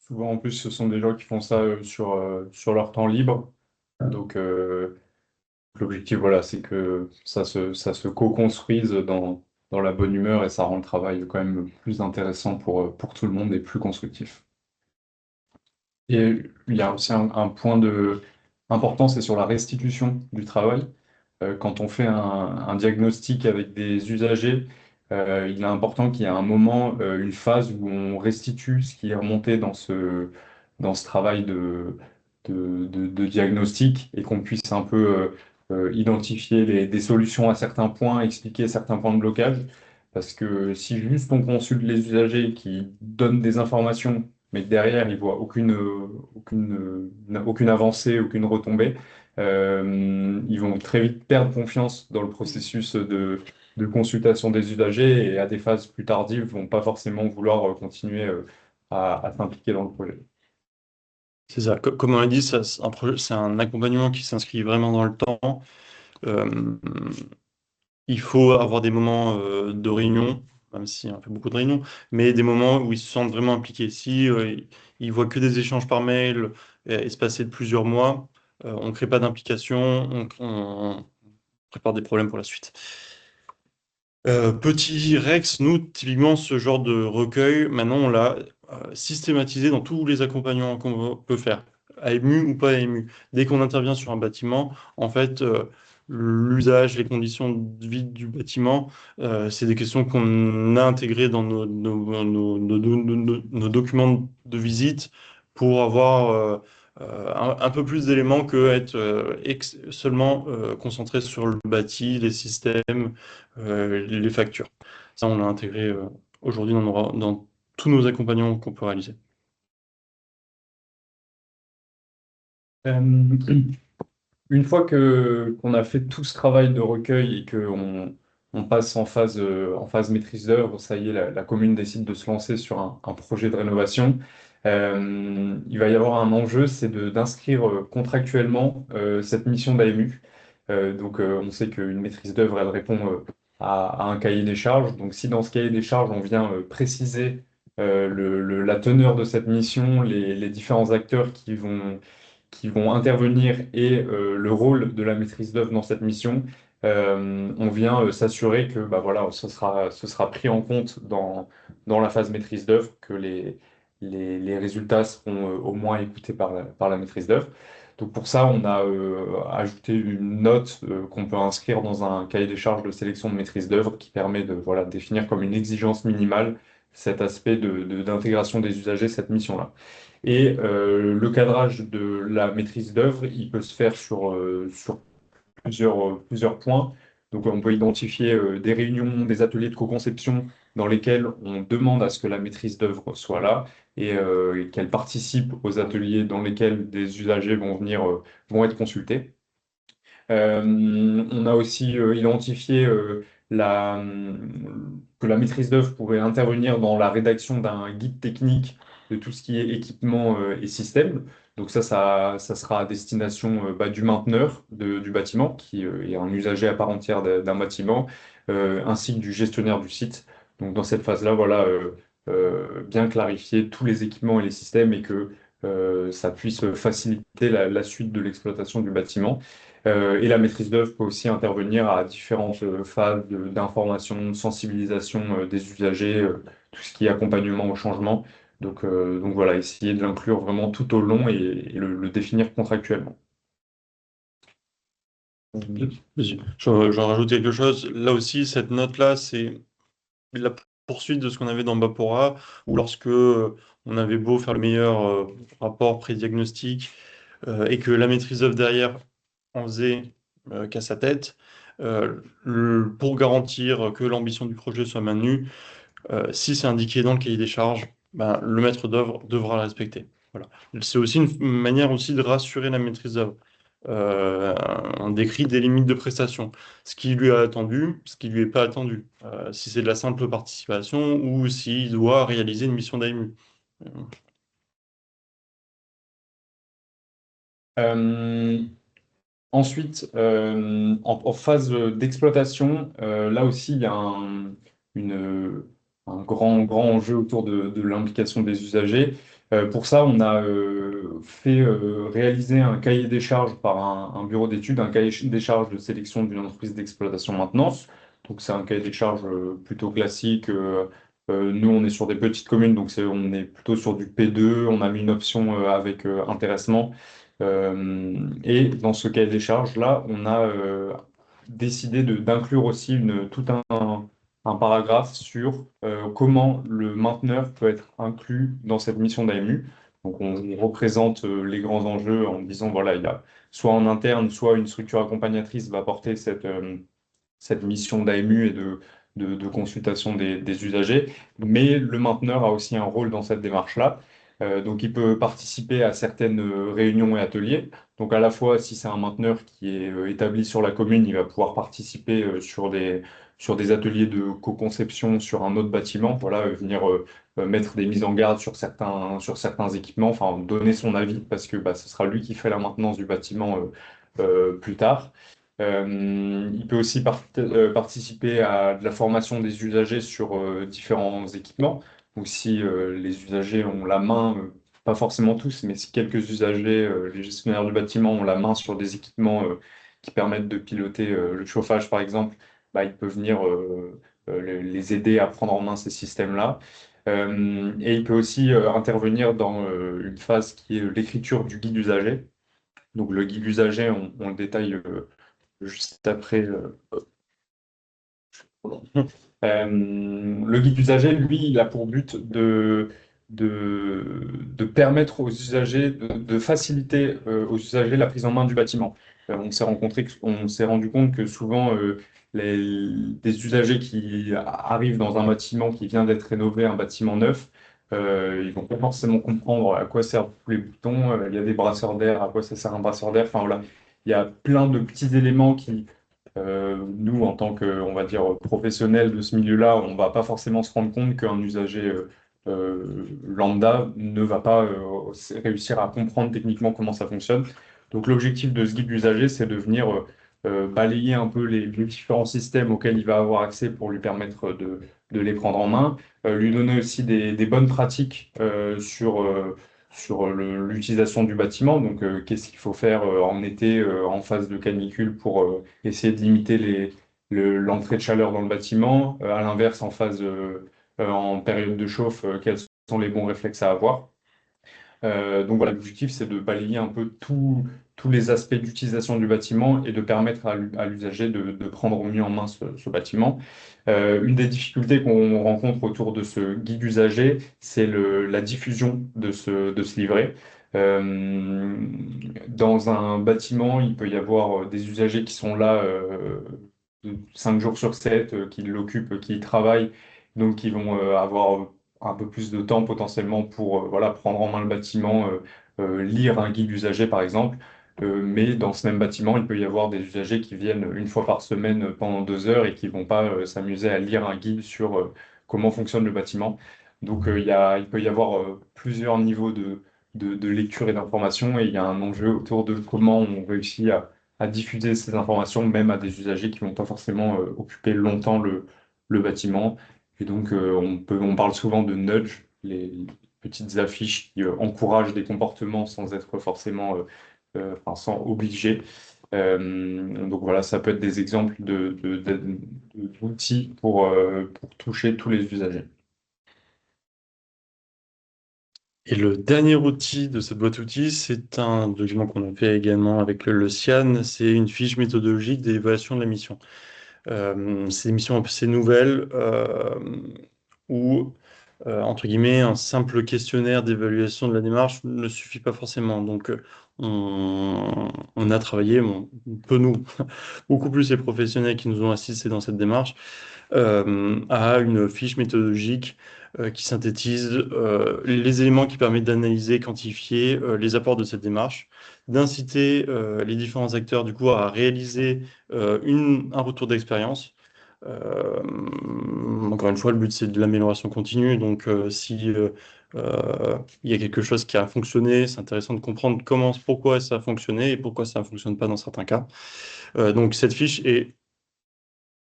Souvent, en plus, ce sont des gens qui font ça sur leur temps libre. Donc, l'objectif, voilà, c'est que ça se co-construise dans la bonne humeur et ça rend le travail quand même plus intéressant pour tout le monde et plus constructif. Et il y a aussi un point important, c'est sur la restitution du travail. Quand on fait un diagnostic avec des usagers, il est important qu'il y ait un moment, une phase où on restitue ce qui est remonté dans ce travail de diagnostic et qu'on puisse un peu identifier des solutions à certains points, expliquer certains points de blocage. Parce que si juste on consulte les usagers qui donnent des informations, mais que derrière ils voient aucune avancée, aucune retombée, ils vont très vite perdre confiance dans le processus de consultation des usagers et à des phases plus tardives vont pas forcément vouloir continuer à s'impliquer dans le projet. C'est ça. Comme on l'a dit, c'est un accompagnement qui s'inscrit vraiment dans le temps. Euh, il faut avoir des moments de réunion, même si on fait beaucoup de réunions, mais des moments où ils se sentent vraiment impliqués. Si ils voient que des échanges par mail espacés de plusieurs mois, on ne crée pas d'implication, on prépare des problèmes pour la suite. Petit Rex, nous, typiquement, ce genre de recueil, maintenant, on l'a systématisé dans tous les accompagnements qu'on peut faire, AMU ou pas AMU. Dès qu'on intervient sur un bâtiment, en fait, l'usage, les conditions de vie du bâtiment, c'est des questions qu'on a intégrées dans nos documents de visite pour avoir un peu plus d'éléments que être seulement concentré sur le bâti, les systèmes les factures. Ça, on l'a intégré aujourd'hui dans tous nos accompagnements qu'on peut réaliser. Une fois qu'on a fait tout ce travail de recueil et qu'on on passe en phase maîtrise d'œuvre. Ça y est, la commune décide de se lancer sur un projet de rénovation. Il va y avoir un enjeu, c'est d'inscrire contractuellement cette mission d'AMU. On sait qu'une maîtrise d'œuvre, elle répond à un cahier des charges. Donc, si dans ce cahier des charges, on vient préciser la teneur de cette mission, les différents acteurs qui vont intervenir et le rôle de la maîtrise d'œuvre dans cette mission, on vient s'assurer que bah, voilà, ce sera pris en compte dans la phase maîtrise d'œuvre, que les résultats seront au moins écoutés par la maîtrise d'œuvre. Donc pour ça, on a ajouté une note qu'on peut inscrire dans un cahier des charges de sélection de maîtrise d'œuvre qui permet de voilà, définir comme une exigence minimale cet aspect d'intégration des usagers, cette mission-là. Et le cadrage de la maîtrise d'œuvre, il peut se faire sur plusieurs points. Donc, on peut identifier des réunions, des ateliers de co-conception dans lesquels on demande à ce que la maîtrise d'œuvre soit là et qu'elle participe aux ateliers dans lesquels des usagers vont être consultés. On a aussi identifié que la maîtrise d'œuvre pourrait intervenir dans la rédaction d'un guide technique de tout ce qui est équipement et système. Donc ça sera à destination du mainteneur du bâtiment, qui est un usager à part entière d'un bâtiment, ainsi que du gestionnaire du site. Donc dans cette phase-là, voilà, bien clarifier tous les équipements et les systèmes et que ça puisse faciliter la suite de l'exploitation du bâtiment. Et la maîtrise d'œuvre peut aussi intervenir à différentes phases d'information, de sensibilisation des usagers, tout ce qui est accompagnement au changement. Donc voilà, essayer de l'inclure vraiment tout au long et le définir contractuellement. Vas-y. J'en rajoute quelque chose. Là aussi, cette note-là, c'est la poursuite de ce qu'on avait dans Bapora, où lorsque on avait beau faire le meilleur rapport pré-diagnostic et que la maîtrise d'œuvre derrière en faisait qu'à sa tête, pour garantir que l'ambition du projet soit maintenue, si c'est indiqué dans le cahier des charges, ben, le maître d'œuvre devra le respecter. Voilà. C'est aussi une manière aussi de rassurer la maîtrise d'œuvre. On décrit des limites de prestation, ce qui lui est attendu, ce qui lui est pas attendu, si c'est de la simple participation ou s'il doit réaliser une mission d'AMU. Ensuite, en phase d'exploitation, là aussi, il y a un grand enjeu autour de l'implication des usagers. Pour ça, on a fait réaliser un cahier des charges par un bureau d'études, un cahier des charges de sélection d'une entreprise d'exploitation maintenance. Donc, c'est un cahier des charges plutôt classique. Nous, on est sur des petites communes, donc on est plutôt sur du P2. On a mis une option avec intéressement. Et dans ce cahier des charges-là, on a décidé d'inclure aussi tout un paragraphe sur comment le mainteneur peut être inclus dans cette mission d'AMU. Donc on représente les grands enjeux en disant, voilà, il y a soit en interne, soit une structure accompagnatrice va porter cette mission d'AMU et de consultation des usagers, mais le mainteneur a aussi un rôle dans cette démarche-là. Donc, il peut participer à certaines réunions et ateliers. Donc, à la fois, si c'est un mainteneur qui est établi sur la commune, il va pouvoir participer sur des ateliers de co-conception sur un autre bâtiment, voilà, venir mettre des mises en garde sur certains équipements, enfin, donner son avis, parce que bah, ce sera lui qui fait la maintenance du bâtiment plus tard. Il peut aussi participer à de la formation des usagers sur différents équipements. Donc si les usagers ont la main, pas forcément tous, mais si quelques usagers, les gestionnaires du bâtiment ont la main sur des équipements qui permettent de piloter le chauffage, par exemple, bah, ils peuvent venir les aider à prendre en main ces systèmes-là. Et il peut aussi intervenir dans une phase qui est l'écriture du guide usager. Donc le guide usager, on le détaille juste après. Le guide usager, lui, il a pour but de permettre aux usagers, de faciliter aux usagers la prise en main du bâtiment. On s'est rendu compte que souvent, des usagers qui arrivent dans un bâtiment qui vient d'être rénové, un bâtiment neuf, ils vont pas forcément comprendre à quoi servent tous les boutons. Il y a des brasseurs d'air, à quoi ça sert un brasseur d'air. Enfin voilà, il y a plein de petits éléments qui Nous, en tant que, on va dire, professionnels de ce milieu-là, on va pas forcément se rendre compte qu'un usager lambda ne va pas réussir à comprendre techniquement comment ça fonctionne. Donc l'objectif de ce guide d'usager, c'est de venir balayer un peu les différents systèmes auxquels il va avoir accès pour lui permettre de les prendre en main, lui donner aussi des bonnes pratiques sur l'utilisation du bâtiment. Donc, qu'est-ce qu'il faut faire en été, en phase de canicule, pour essayer de limiter l'entrée de chaleur dans le bâtiment. À l'inverse, en période de chauffe, quels sont les bons réflexes à avoir. Donc voilà, l'objectif, c'est de balayer un peu tous les aspects d'utilisation du bâtiment et de permettre à l'usager de prendre mieux en main ce bâtiment. Une des difficultés qu'on rencontre autour de ce guide usager, c'est la diffusion de ce livret. Euh, dans un bâtiment, il peut y avoir des usagers qui sont là 5 jours sur 7, qui l'occupent, qui y travaillent, donc qui vont avoir un peu plus de temps potentiellement pour voilà, prendre en main le bâtiment, lire un guide usager par exemple. Mais dans ce même bâtiment, il peut y avoir des usagers qui viennent une fois par semaine pendant 2 heures et qui vont pas s'amuser à lire un guide sur comment fonctionne le bâtiment. Donc il peut y avoir plusieurs niveaux de lecture et d'information, et il y a un enjeu autour de comment on réussit à diffuser ces informations même à des usagers qui vont pas forcément occuper longtemps le bâtiment. Et donc, on parle souvent de nudge, les petites affiches qui encouragent des comportements sans être forcément, enfin, sans obliger. Donc voilà, ça peut être des exemples d'outils pour toucher tous les usagers. Et le dernier outil de cette boîte outils, c'est un document qu'on a fait également avec le CIAN, c'est une fiche méthodologique d'évaluation de la mission. C'est une mission assez nouvelle où, entre guillemets, un simple questionnaire d'évaluation de la démarche ne suffit pas forcément. Donc, on a travaillé, peu nous, beaucoup plus les professionnels qui nous ont assistés dans cette démarche, à une fiche méthodologique qui synthétise les éléments qui permettent d'analyser, quantifier les apports de cette démarche, d'inciter les différents acteurs du coup à réaliser un retour d'expérience. Encore une fois, le but c'est de l'amélioration continue. Donc, si il y a quelque chose qui a fonctionné, c'est intéressant de comprendre pourquoi ça a fonctionné et pourquoi ça ne fonctionne pas dans certains cas. Donc, cette fiche est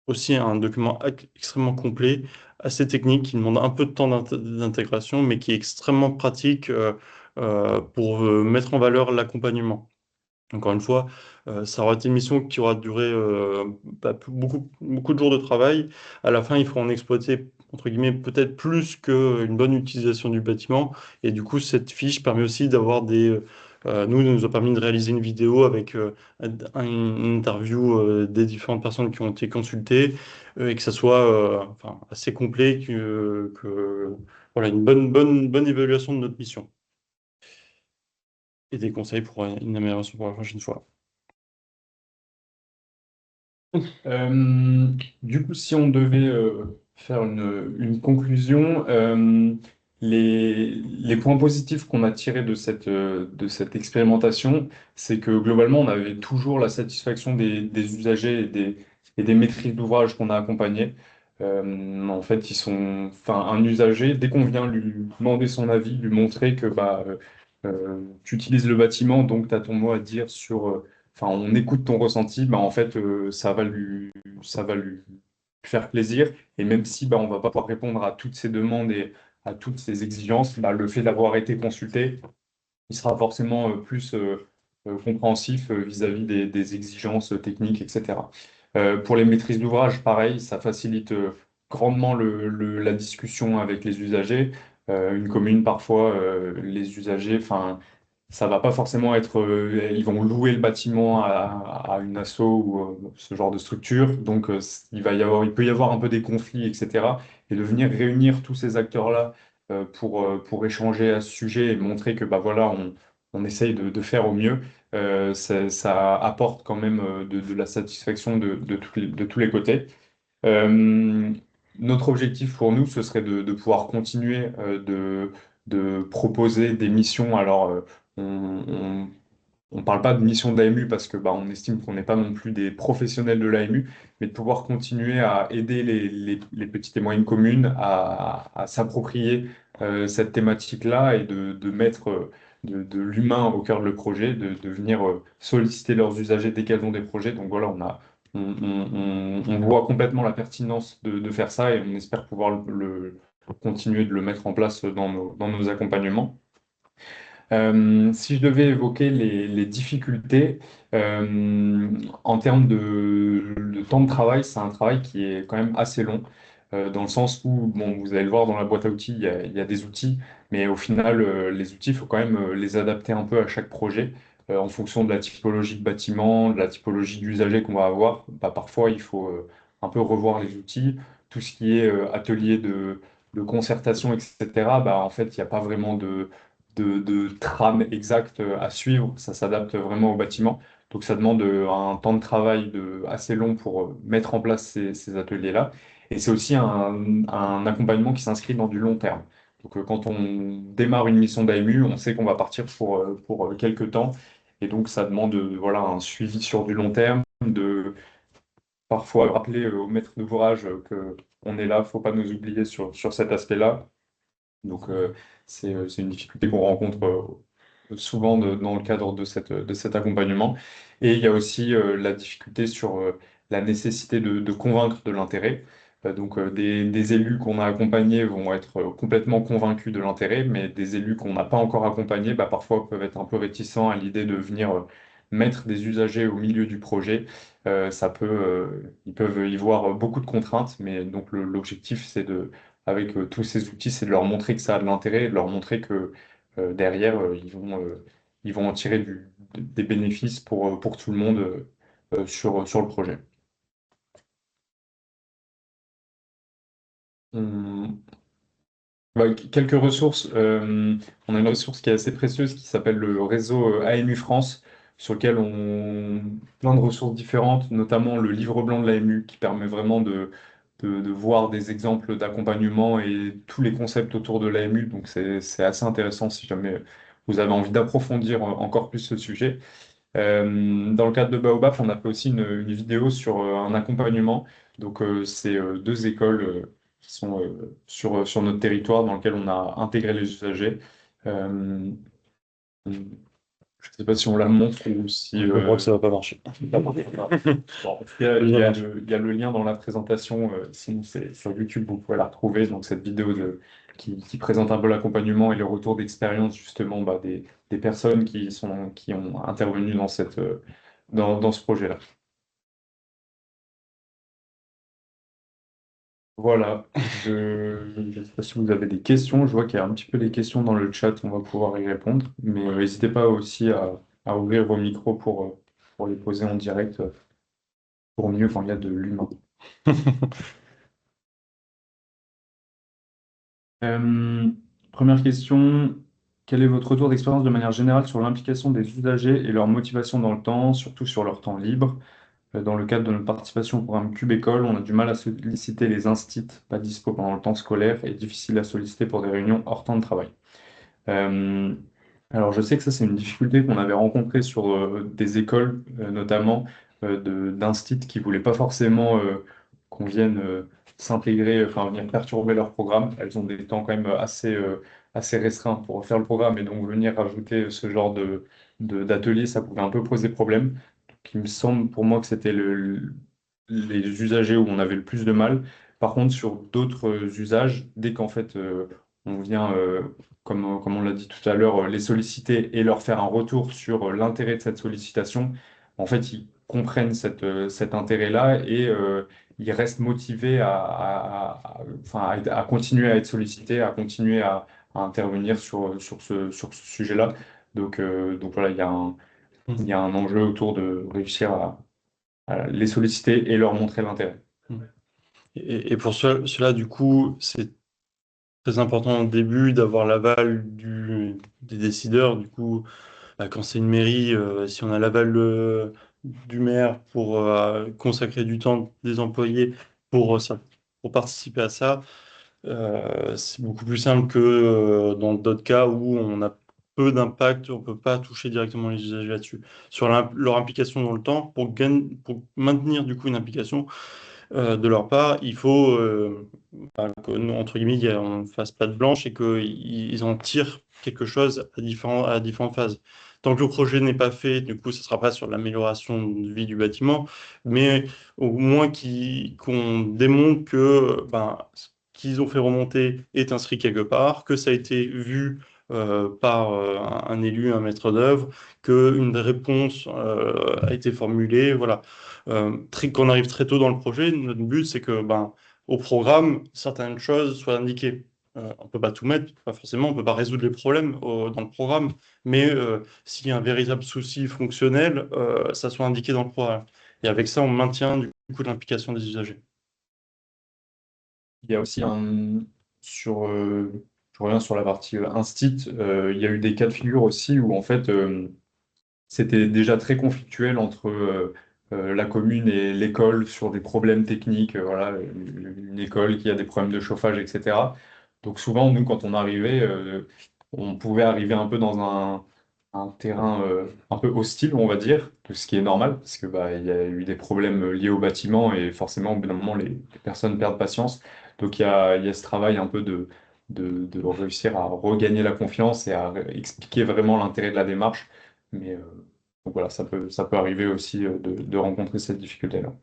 aussi un document extrêmement complet, assez technique, qui demande un peu de temps d'intégration, mais qui est extrêmement pratique pour mettre en valeur l'accompagnement. Encore une fois, ça aura été une mission qui aura duré beaucoup, beaucoup de jours de travail. À la fin, il faut en exploiter, entre guillemets, peut-être plus qu'une bonne utilisation du bâtiment. Et du coup, cette fiche permet aussi d'avoir nous a permis de réaliser une vidéo avec une interview des différentes personnes qui ont été consultées et que ça soit enfin, assez complet, voilà, une bonne évaluation de notre mission. Et des conseils pour une amélioration pour la prochaine fois. Du coup, si on devait faire une conclusion, les points positifs qu'on a tirés de cette expérimentation, c'est que globalement, on avait toujours la satisfaction des usagers et des maîtrises d'ouvrage qu'on a accompagnés. En fait, enfin, un usager, dès qu'on vient lui demander son avis, lui montrer que bah, tu utilises le bâtiment, donc tu as ton mot à dire sur enfin, on écoute ton ressenti, bah, en fait, ça va lui faire plaisir. Et même si bah, on va pas pouvoir répondre à toutes ces demandes et à toutes ces exigences, bah, le fait d'avoir été consulté, il sera forcément plus compréhensif vis-à-vis des exigences techniques, etc. Pour les maîtrises d'ouvrage, pareil, ça facilite grandement la discussion avec les usagers. Une commune, parfois, les usagers, enfin, ça va pas forcément être, ils vont louer le bâtiment à une asso ou ce genre de structure. Donc, il peut y avoir un peu des conflits, etc. Et de venir réunir tous ces acteurs-là pour échanger à ce sujet et montrer que bah voilà, on essaye de faire au mieux. Ça apporte quand même de la satisfaction de tous les côtés. Euh, Notre objectif pour nous, ce serait de pouvoir continuer de proposer des missions. Alors, on on ne parle pas de mission d'AMU parce que on estime qu'on n'est pas non plus des professionnels de l'AMU, mais de pouvoir continuer à aider les petites et moyennes communes à s'approprier cette thématique-là et de mettre de l'humain au cœur de le projet, de venir solliciter leurs usagers dès qu'elles ont des projets. Donc voilà, on voit complètement la pertinence de faire ça et on espère pouvoir continuer de le mettre en place dans nos accompagnements. Si je devais évoquer les difficultés, en termes de temps de travail, c'est un travail qui est quand même assez long, dans le sens où, bon, vous allez le voir dans la boîte à outils, il y a des outils, mais au final, les outils, il faut quand même les adapter un peu à chaque projet, en fonction de la typologie de bâtiment, de la typologie d'usager qu'on va avoir. Parfois, il faut un peu revoir les outils, tout ce qui est atelier de concertation, etc. En fait, il n'y a pas vraiment de trame exacte à suivre, ça s'adapte vraiment au bâtiment. Donc ça demande un temps de travail assez long pour mettre en place ces ateliers-là. Et c'est aussi un accompagnement qui s'inscrit dans du long terme. Donc quand on démarre une mission d'AMU, on sait qu'on va partir pour quelques temps. Et donc ça demande voilà, un suivi sur du long terme, de parfois rappeler au maître d'ouvrage qu'on est là, il ne faut pas nous oublier sur cet aspect-là. Donc, c'est une difficulté qu'on rencontre souvent dans le cadre de cet accompagnement. Et il y a aussi la difficulté sur la nécessité de convaincre de l'intérêt. Des élus qu'on a accompagnés vont être complètement convaincus de l'intérêt, mais des élus qu'on n'a pas encore accompagnés, parfois peuvent être un peu réticents à l'idée de venir mettre des usagers au milieu du projet. Ils peuvent y voir beaucoup de contraintes, mais donc l'objectif, avec tous ces outils, c'est de leur montrer que ça a de l'intérêt et de leur montrer que derrière, ils vont en tirer des bénéfices pour tout le monde sur le projet. Quelques ressources. On a une ressource qui est assez précieuse qui s'appelle le réseau AMU France, sur lequel on plein de ressources différentes, notamment le livre blanc de l'AMU qui permet vraiment de voir des exemples d'accompagnement et tous les concepts autour de l'AMU. Donc c'est assez intéressant si jamais vous avez envie d'approfondir encore plus ce sujet. Dans le cadre de Baobab, on a fait aussi une vidéo sur un accompagnement. Donc, c'est deux écoles qui sont sur notre territoire dans lequel on a intégré les usagers. Euh, je ne sais pas si on la montre ou si. Je crois que ça va pas marcher. Bon, en tout cas, il y a le lien dans la présentation. Sinon, c'est sur YouTube, vous pouvez la retrouver. Donc, cette vidéo qui présente un peu l'accompagnement et le retour d'expérience, justement, des personnes qui ont intervenu dans ce projet-là. Voilà. Je ne sais pas si vous avez des questions. Je vois qu'il y a un petit peu des questions dans le chat. On va pouvoir y répondre. Mais n'hésitez pas aussi à ouvrir vos micros pour les poser en direct pour mieux quand il y a de l'humain. Première question, quel est votre retour d'expérience de manière générale sur l'implication des usagers et leur motivation dans le temps, surtout sur leur temps libre? Dans le cadre de notre participation au programme Cube École, on a du mal à solliciter les instits pas dispo pendant le temps scolaire et difficile à solliciter pour des réunions hors temps de travail. Euh, alors, je sais que ça, c'est une difficulté qu'on avait rencontrée sur des écoles, notamment d'instits qui ne voulaient pas forcément qu'on vienne s'intégrer, enfin venir perturber leur programme. Elles ont des temps quand même assez restreints pour faire le programme et donc venir rajouter ce genre d'atelier, ça pouvait un peu poser problème. Donc, il me semble pour moi que c'était les usagers où on avait le plus de mal. Par contre, sur d'autres usages, dès qu'en fait on vient comme on l'a dit tout à l'heure, les solliciter et leur faire un retour sur l'intérêt de cette sollicitation, en fait, ils comprennent cet intérêt-là et ils restent motivés enfin, à continuer à être sollicités, à continuer à intervenir sur ce sujet-là. Donc voilà, il y a un enjeu autour de réussir à les solliciter et leur montrer l'intérêt. Et pour cela, du coup, c'est très important au début d'avoir l'aval des décideurs. Du coup, quand c'est une mairie, si on a l'aval du maire pour consacrer du temps des employés pour ça, pour participer à ça, c'est beaucoup plus simple que dans d'autres cas où on n'a peu d'impact, on ne peut pas toucher directement les usagers là-dessus. Sur leur implication dans le temps, pour maintenir du coup une implication de leur part, il faut entre guillemets, on ne fasse pas de blanche et qu'ils en tirent quelque chose à différentes phases. Tant que le projet n'est pas fait, du coup, ce ne sera pas sur l'amélioration de vie du bâtiment, mais au moins qu'on démontre que ce qu'ils ont fait remonter est inscrit quelque part, que ça a été vu par un élu, un maître d'œuvre, qu'une réponse a été formulée, voilà. Qu'on arrive très tôt dans le projet, notre but, c'est que au programme, certaines choses soient indiquées. On ne peut pas tout mettre, pas forcément, on ne peut pas résoudre les problèmes dans le programme, mais s'il y a un véritable souci fonctionnel, ça soit indiqué dans le programme. Et avec ça, on maintient du coup l'implication des usagers. Il y a aussi je reviens sur la partie instit, il y a eu des cas de figure aussi où en fait c'était déjà très conflictuel entre la commune et l'école sur des problèmes techniques, voilà, une école qui a des problèmes de chauffage, etc. Donc souvent, nous, quand on arrivait, on pouvait arriver un peu dans un terrain un peu hostile, on va dire, ce qui est normal, parce que il y a eu des problèmes liés au bâtiment et forcément, au bout d'un moment, les personnes perdent patience. Donc il y a ce travail un peu de réussir à regagner la confiance et à expliquer vraiment l'intérêt de la démarche. Mais donc voilà, ça peut arriver aussi de rencontrer cette difficulté-là.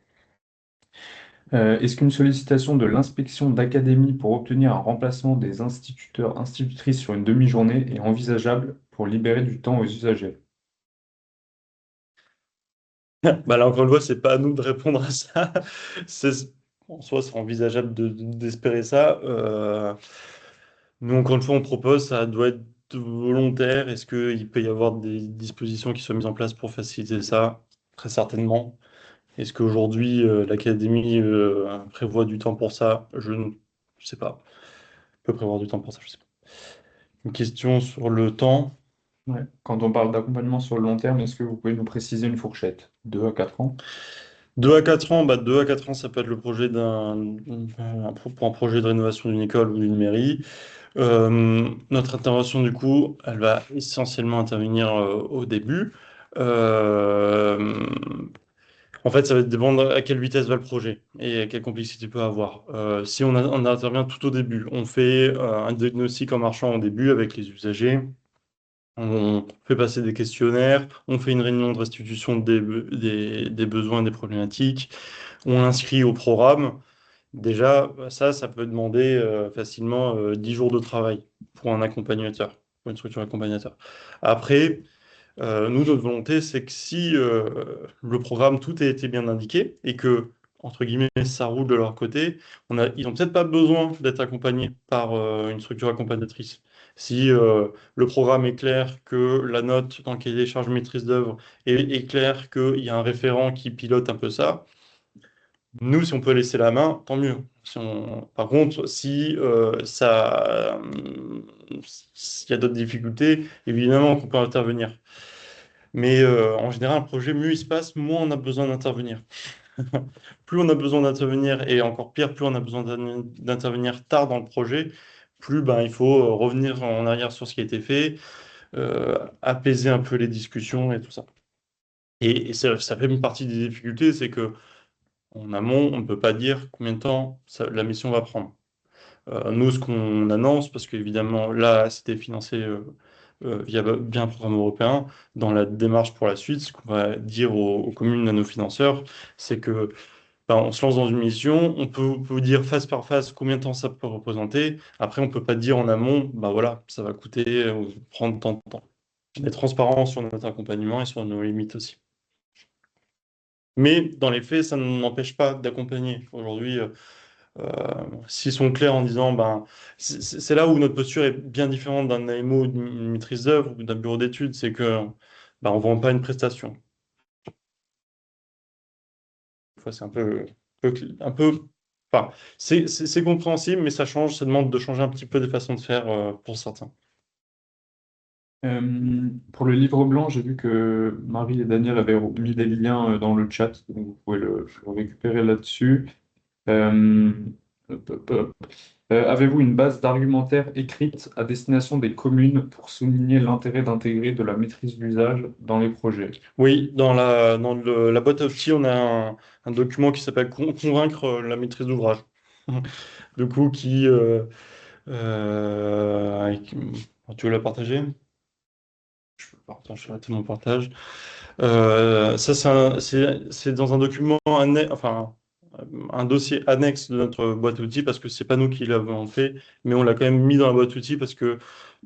Est-ce qu'une sollicitation de l'inspection d'académie pour obtenir un remplacement des instituteurs, institutrices sur une demi-journée est envisageable pour libérer du temps aux usagers? Là, encore une fois, c'est pas à nous de répondre à ça. En soi, c'est envisageable d'espérer ça. Nous, encore une fois, on propose, ça doit être volontaire. Est-ce qu'il peut y avoir des dispositions qui soient mises en place pour faciliter ça? Très certainement. Est-ce qu'aujourd'hui, l'académie prévoit du temps pour ça? Je ne sais pas. Peut prévoir du temps pour ça, je sais pas. Une question sur le temps. Ouais. Quand on parle d'accompagnement sur le long terme, est-ce que vous pouvez nous préciser une fourchette? 2 à 4 ans? 2 à 4 ans, 2 à 4 ans, ça peut être le projet pour un projet de rénovation d'une école ou d'une mairie. Notre intervention, du coup, elle va essentiellement intervenir au début. Euh, En fait, ça va dépendre à quelle vitesse va le projet et à quelle complexité il peut avoir. Si on intervient tout au début, on fait un diagnostic en marchant au début avec les usagers, on fait passer des questionnaires, on fait une réunion de restitution des besoins, des problématiques, on inscrit au programme. Déjà, ça peut demander facilement 10 jours de travail pour un accompagnateur, pour une structure accompagnateur. Après, nous, notre volonté, c'est que si le programme, tout a été bien indiqué et que, entre guillemets, ça roule de leur côté, ils n'ont peut-être pas besoin d'être accompagnés par une structure accompagnatrice. Si le programme est clair, que la note dans le cahier des charges maîtrise d'œuvre est claire, qu'il y a un référent qui pilote un peu ça, nous, si on peut laisser la main, tant mieux. Par contre, si s'il y a d'autres difficultés, évidemment qu'on peut intervenir. Mais en général, un projet, mieux il se passe, moins on a besoin d'intervenir. Plus on a besoin d'intervenir, et encore pire, plus on a besoin d'intervenir tard dans le projet, plus il faut revenir en arrière sur ce qui a été fait, apaiser un peu les discussions et tout ça. Et ça fait une partie des difficultés, c'est que en amont, on ne peut pas dire combien de temps la mission va prendre. Nous, ce qu'on annonce, parce qu'évidemment, là, c'était financé via bien un programme européen, dans la démarche pour la suite, ce qu'on va dire aux communes, à nos financeurs, c'est que on se lance dans une mission, on peut dire phase par phase combien de temps ça peut représenter. Après, on ne peut pas dire en amont, voilà, ça va coûter, prendre tant de temps. On est transparent sur notre accompagnement et sur nos limites aussi. Mais dans les faits, ça ne m'empêche pas d'accompagner. Aujourd'hui, s'ils sont clairs en disant, c'est là où notre posture est bien différente d'un AMO, d'une maîtrise d'œuvre ou d'un bureau d'études, c'est que on ne vend pas une prestation. Des fois, c'est enfin, c'est compréhensible, mais ça change, ça demande de changer un petit peu des façons de faire pour certains. Pour le livre blanc, j'ai vu que Marie et Daniel avaient mis des liens dans le chat, donc vous pouvez le récupérer là-dessus. Hop, hop, hop. Avez-vous une base d'argumentaire écrite à destination des communes pour souligner l'intérêt d'intégrer de la maîtrise d'usage dans les projets? Oui, dans la boîte à outils, on a un document qui s'appelle Convaincre la maîtrise d'ouvrage. Du coup, tu veux la partager? Je peux partager mon partage. Ça, c'est dans un document enfin, un dossier annexe de notre boîte à outils parce que c'est pas nous qui l'avons fait, mais on l'a quand même mis dans la boîte à outils parce que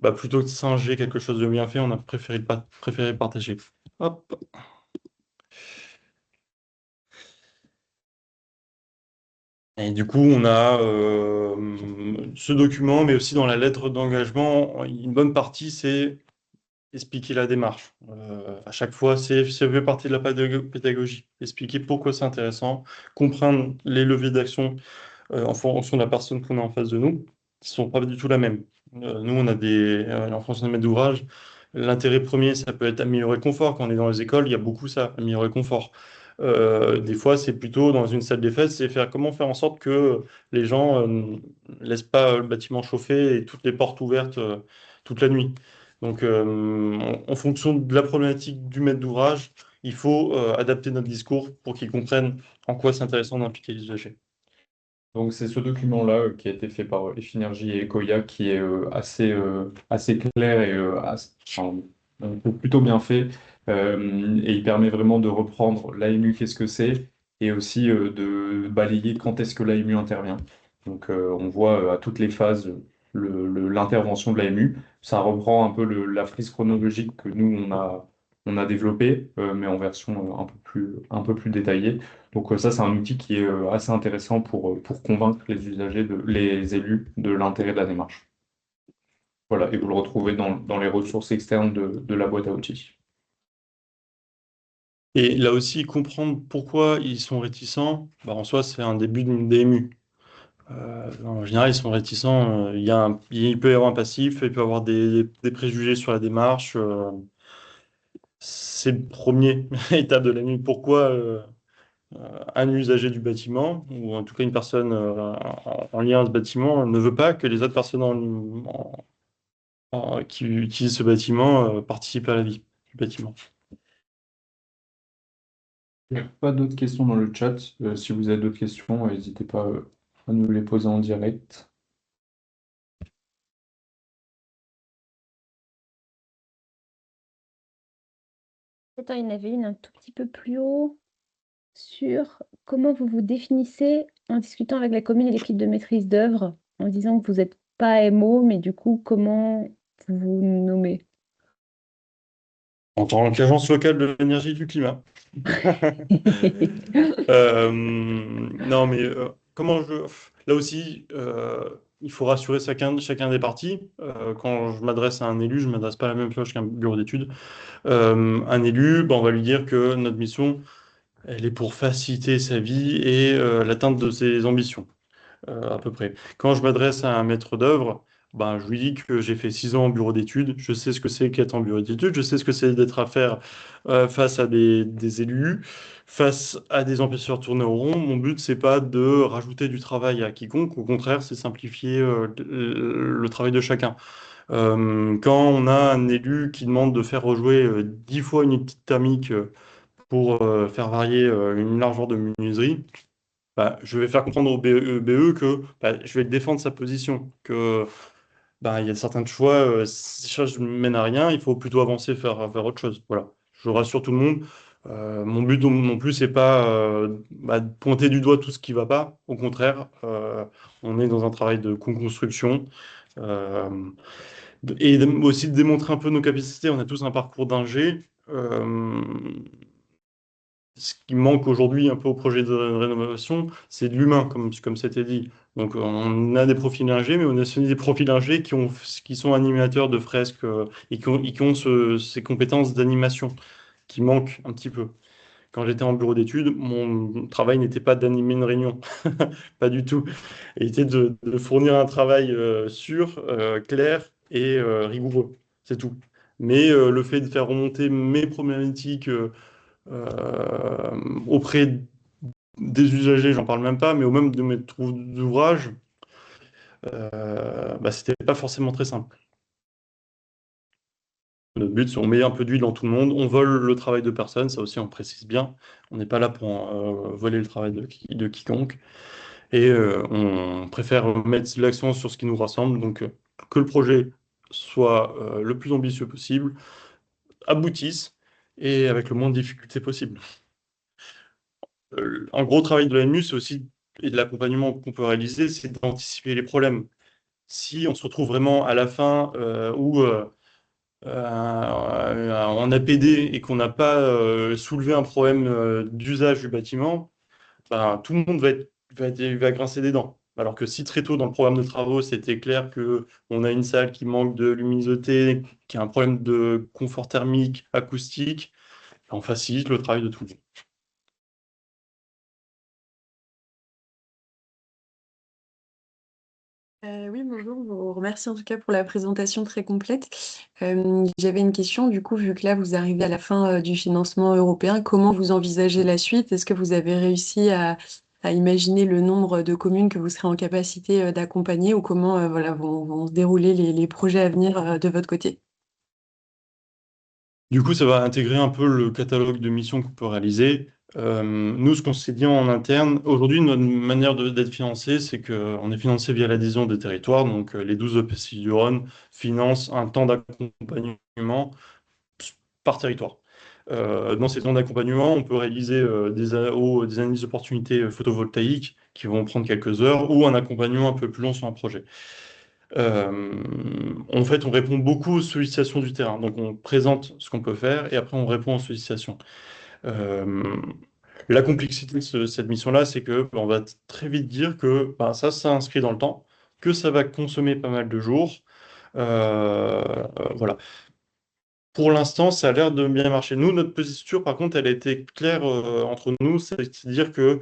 bah, plutôt que de singer quelque chose de bien fait, on a préféré partager. Hop. Et du coup, on a ce document, mais aussi dans la lettre d'engagement, une bonne partie, c'est expliquer la démarche. À chaque fois, ça fait partie de la pédagogie. Expliquer pourquoi c'est intéressant, comprendre les leviers d'action en fonction de la personne qu'on a en face de nous, qui ne sont pas du tout la même. Nous, on a en fonction des maîtres d'ouvrage, l'intérêt premier, ça peut être améliorer le confort. Quand on est dans les écoles, il y a beaucoup ça, améliorer le confort. Des fois, c'est plutôt dans une salle des fêtes, c'est comment faire en sorte que les gens ne laissent pas le bâtiment chauffer et toutes les portes ouvertes toute la nuit. Donc, en fonction de la problématique du maître d'ouvrage, il faut adapter notre discours pour qu'ils comprennent en quoi c'est intéressant d'impliquer les usagers. Donc c'est ce document-là qui a été fait par Effinergie et Ecoya qui est assez clair et enfin, plutôt bien fait. Et il permet vraiment de reprendre l'AMU, qu'est-ce que c'est, et aussi de balayer quand est-ce que l'AMU intervient. Donc on voit à toutes les phases l'intervention de l'AMU. Ça reprend un peu la frise chronologique que nous, on a développée, mais en version un peu plus détaillée. Donc ça, c'est un outil qui est assez intéressant pour convaincre les usagers, les élus de l'intérêt de la démarche. Voilà, et vous le retrouvez dans les ressources externes de la boîte à outils. Et là aussi, comprendre pourquoi ils sont réticents, bah, en soi, c'est un début d'une DMU. En général, ils sont réticents. Il peut y avoir un passif, il peut y avoir des préjugés sur la démarche. C'est le premier étape de la nuit. Pourquoi un usager du bâtiment, ou en tout cas une personne en lien à ce bâtiment, ne veut pas que les autres personnes qui utilisent ce bâtiment participent à la vie du bâtiment. Il n'y a pas d'autres questions dans le chat. Si vous avez d'autres questions, n'hésitez pas à nous les poser en direct. Attends, il y en avait une un tout petit peu plus haut sur comment vous vous définissez en discutant avec la commune et l'équipe de maîtrise d'œuvre, en disant que vous n'êtes pas MO, mais du coup, comment vous vous nommez? En tant qu'agence locale de l'énergie et du climat. Non, mais là aussi, il faut rassurer chacun des partis. Quand je m'adresse à un élu, je ne m'adresse pas à la même chose qu'un bureau d'études. Un élu, ben, on va lui dire que notre mission, elle est pour faciliter sa vie et l'atteinte de ses ambitions, à peu près. Quand je m'adresse à un maître d'œuvre, ben, je lui dis que j'ai fait 6 ans en bureau d'études, je sais ce que c'est qu'être en bureau d'études, je sais ce que c'est d'être à faire face à des élus, face à des empêcheurs tournés au rond. Mon but, c'est pas de rajouter du travail à quiconque, au contraire, c'est simplifier le travail de chacun. Quand on a un élu qui demande de faire rejouer 10 fois une unité thermique pour faire varier une largeur de menuiserie, bah, je vais faire comprendre au BE que bah, je vais défendre sa position, que bah, il y a certains choix, ces choses ne mènent à rien, il faut plutôt avancer vers autre chose. Voilà. Je rassure tout le monde. Mon but non plus, c'est pas de pointer du doigt tout ce qui ne va pas. Au contraire, on est dans un travail de co-construction. euh, et aussi de démontrer un peu nos capacités. On a tous un parcours d'ingé. Ce qui manque aujourd'hui un peu au projet de rénovation, c'est de l'humain, comme c'était dit. Donc on a des profils ingés, mais on a aussi des profils ingés qui sont animateurs de fresques et qui ont ces compétences d'animation qui manquent un petit peu. Quand j'étais en bureau d'études, mon travail n'était pas d'animer une réunion, pas du tout. Il était de fournir un travail sûr, clair et rigoureux, c'est tout. Mais le fait de faire remonter mes problématiques auprès des usagers, j'en parle même pas, mais au même de maître d'ouvrage, c'était pas forcément très simple. Notre but, c'est on met un peu d'huile dans tout le monde, on vole le travail de personne, ça aussi on précise bien. On n'est pas là pour voler le travail de quiconque. Et on préfère mettre l'accent sur ce qui nous rassemble, donc que le projet soit le plus ambitieux possible, aboutisse et avec le moins de difficultés possible. Un gros travail de l'AMU, c'est aussi, et de l'accompagnement qu'on peut réaliser, c'est d'anticiper les problèmes. Si on se retrouve vraiment à la fin où en APD et qu'on n'a pas soulevé un problème d'usage du bâtiment, tout le monde va grincer des dents. Alors que si très tôt dans le programme de travaux, c'était clair qu'on a une salle qui manque de luminosité, qui a un problème de confort thermique, acoustique, on facilite le travail de tout le monde. Oui, bonjour, je vous remercie en tout cas pour la présentation très complète. J'avais une question, du coup, vu que là vous arrivez à la fin du financement européen, comment vous envisagez la suite? Est-ce que vous avez réussi à imaginer le nombre de communes que vous serez en capacité d'accompagner ou comment voilà, vont se dérouler les projets à venir de votre côté? Du coup, ça va intégrer un peu le catalogue de missions qu'on peut réaliser. Nous, ce qu'on s'est dit en interne, aujourd'hui, notre manière d'être financé, c'est qu'on est financé via l'adhésion des territoires. Donc, les 12 EPCI du Rhône financent un temps d'accompagnement par territoire. Dans ces temps d'accompagnement, on peut réaliser des analyses d'opportunités photovoltaïques qui vont prendre quelques heures ou un accompagnement un peu plus long sur un projet. En fait, on répond beaucoup aux sollicitations du terrain. Donc, on présente ce qu'on peut faire et après, on répond aux sollicitations. La complexité de cette mission-là, c'est que on va très vite dire que ça s'inscrit dans le temps, que ça va consommer pas mal de jours. Voilà. Pour l'instant, ça a l'air de bien marcher. Nous, notre posture, par contre, elle a été claire entre nous, c'est-à-dire que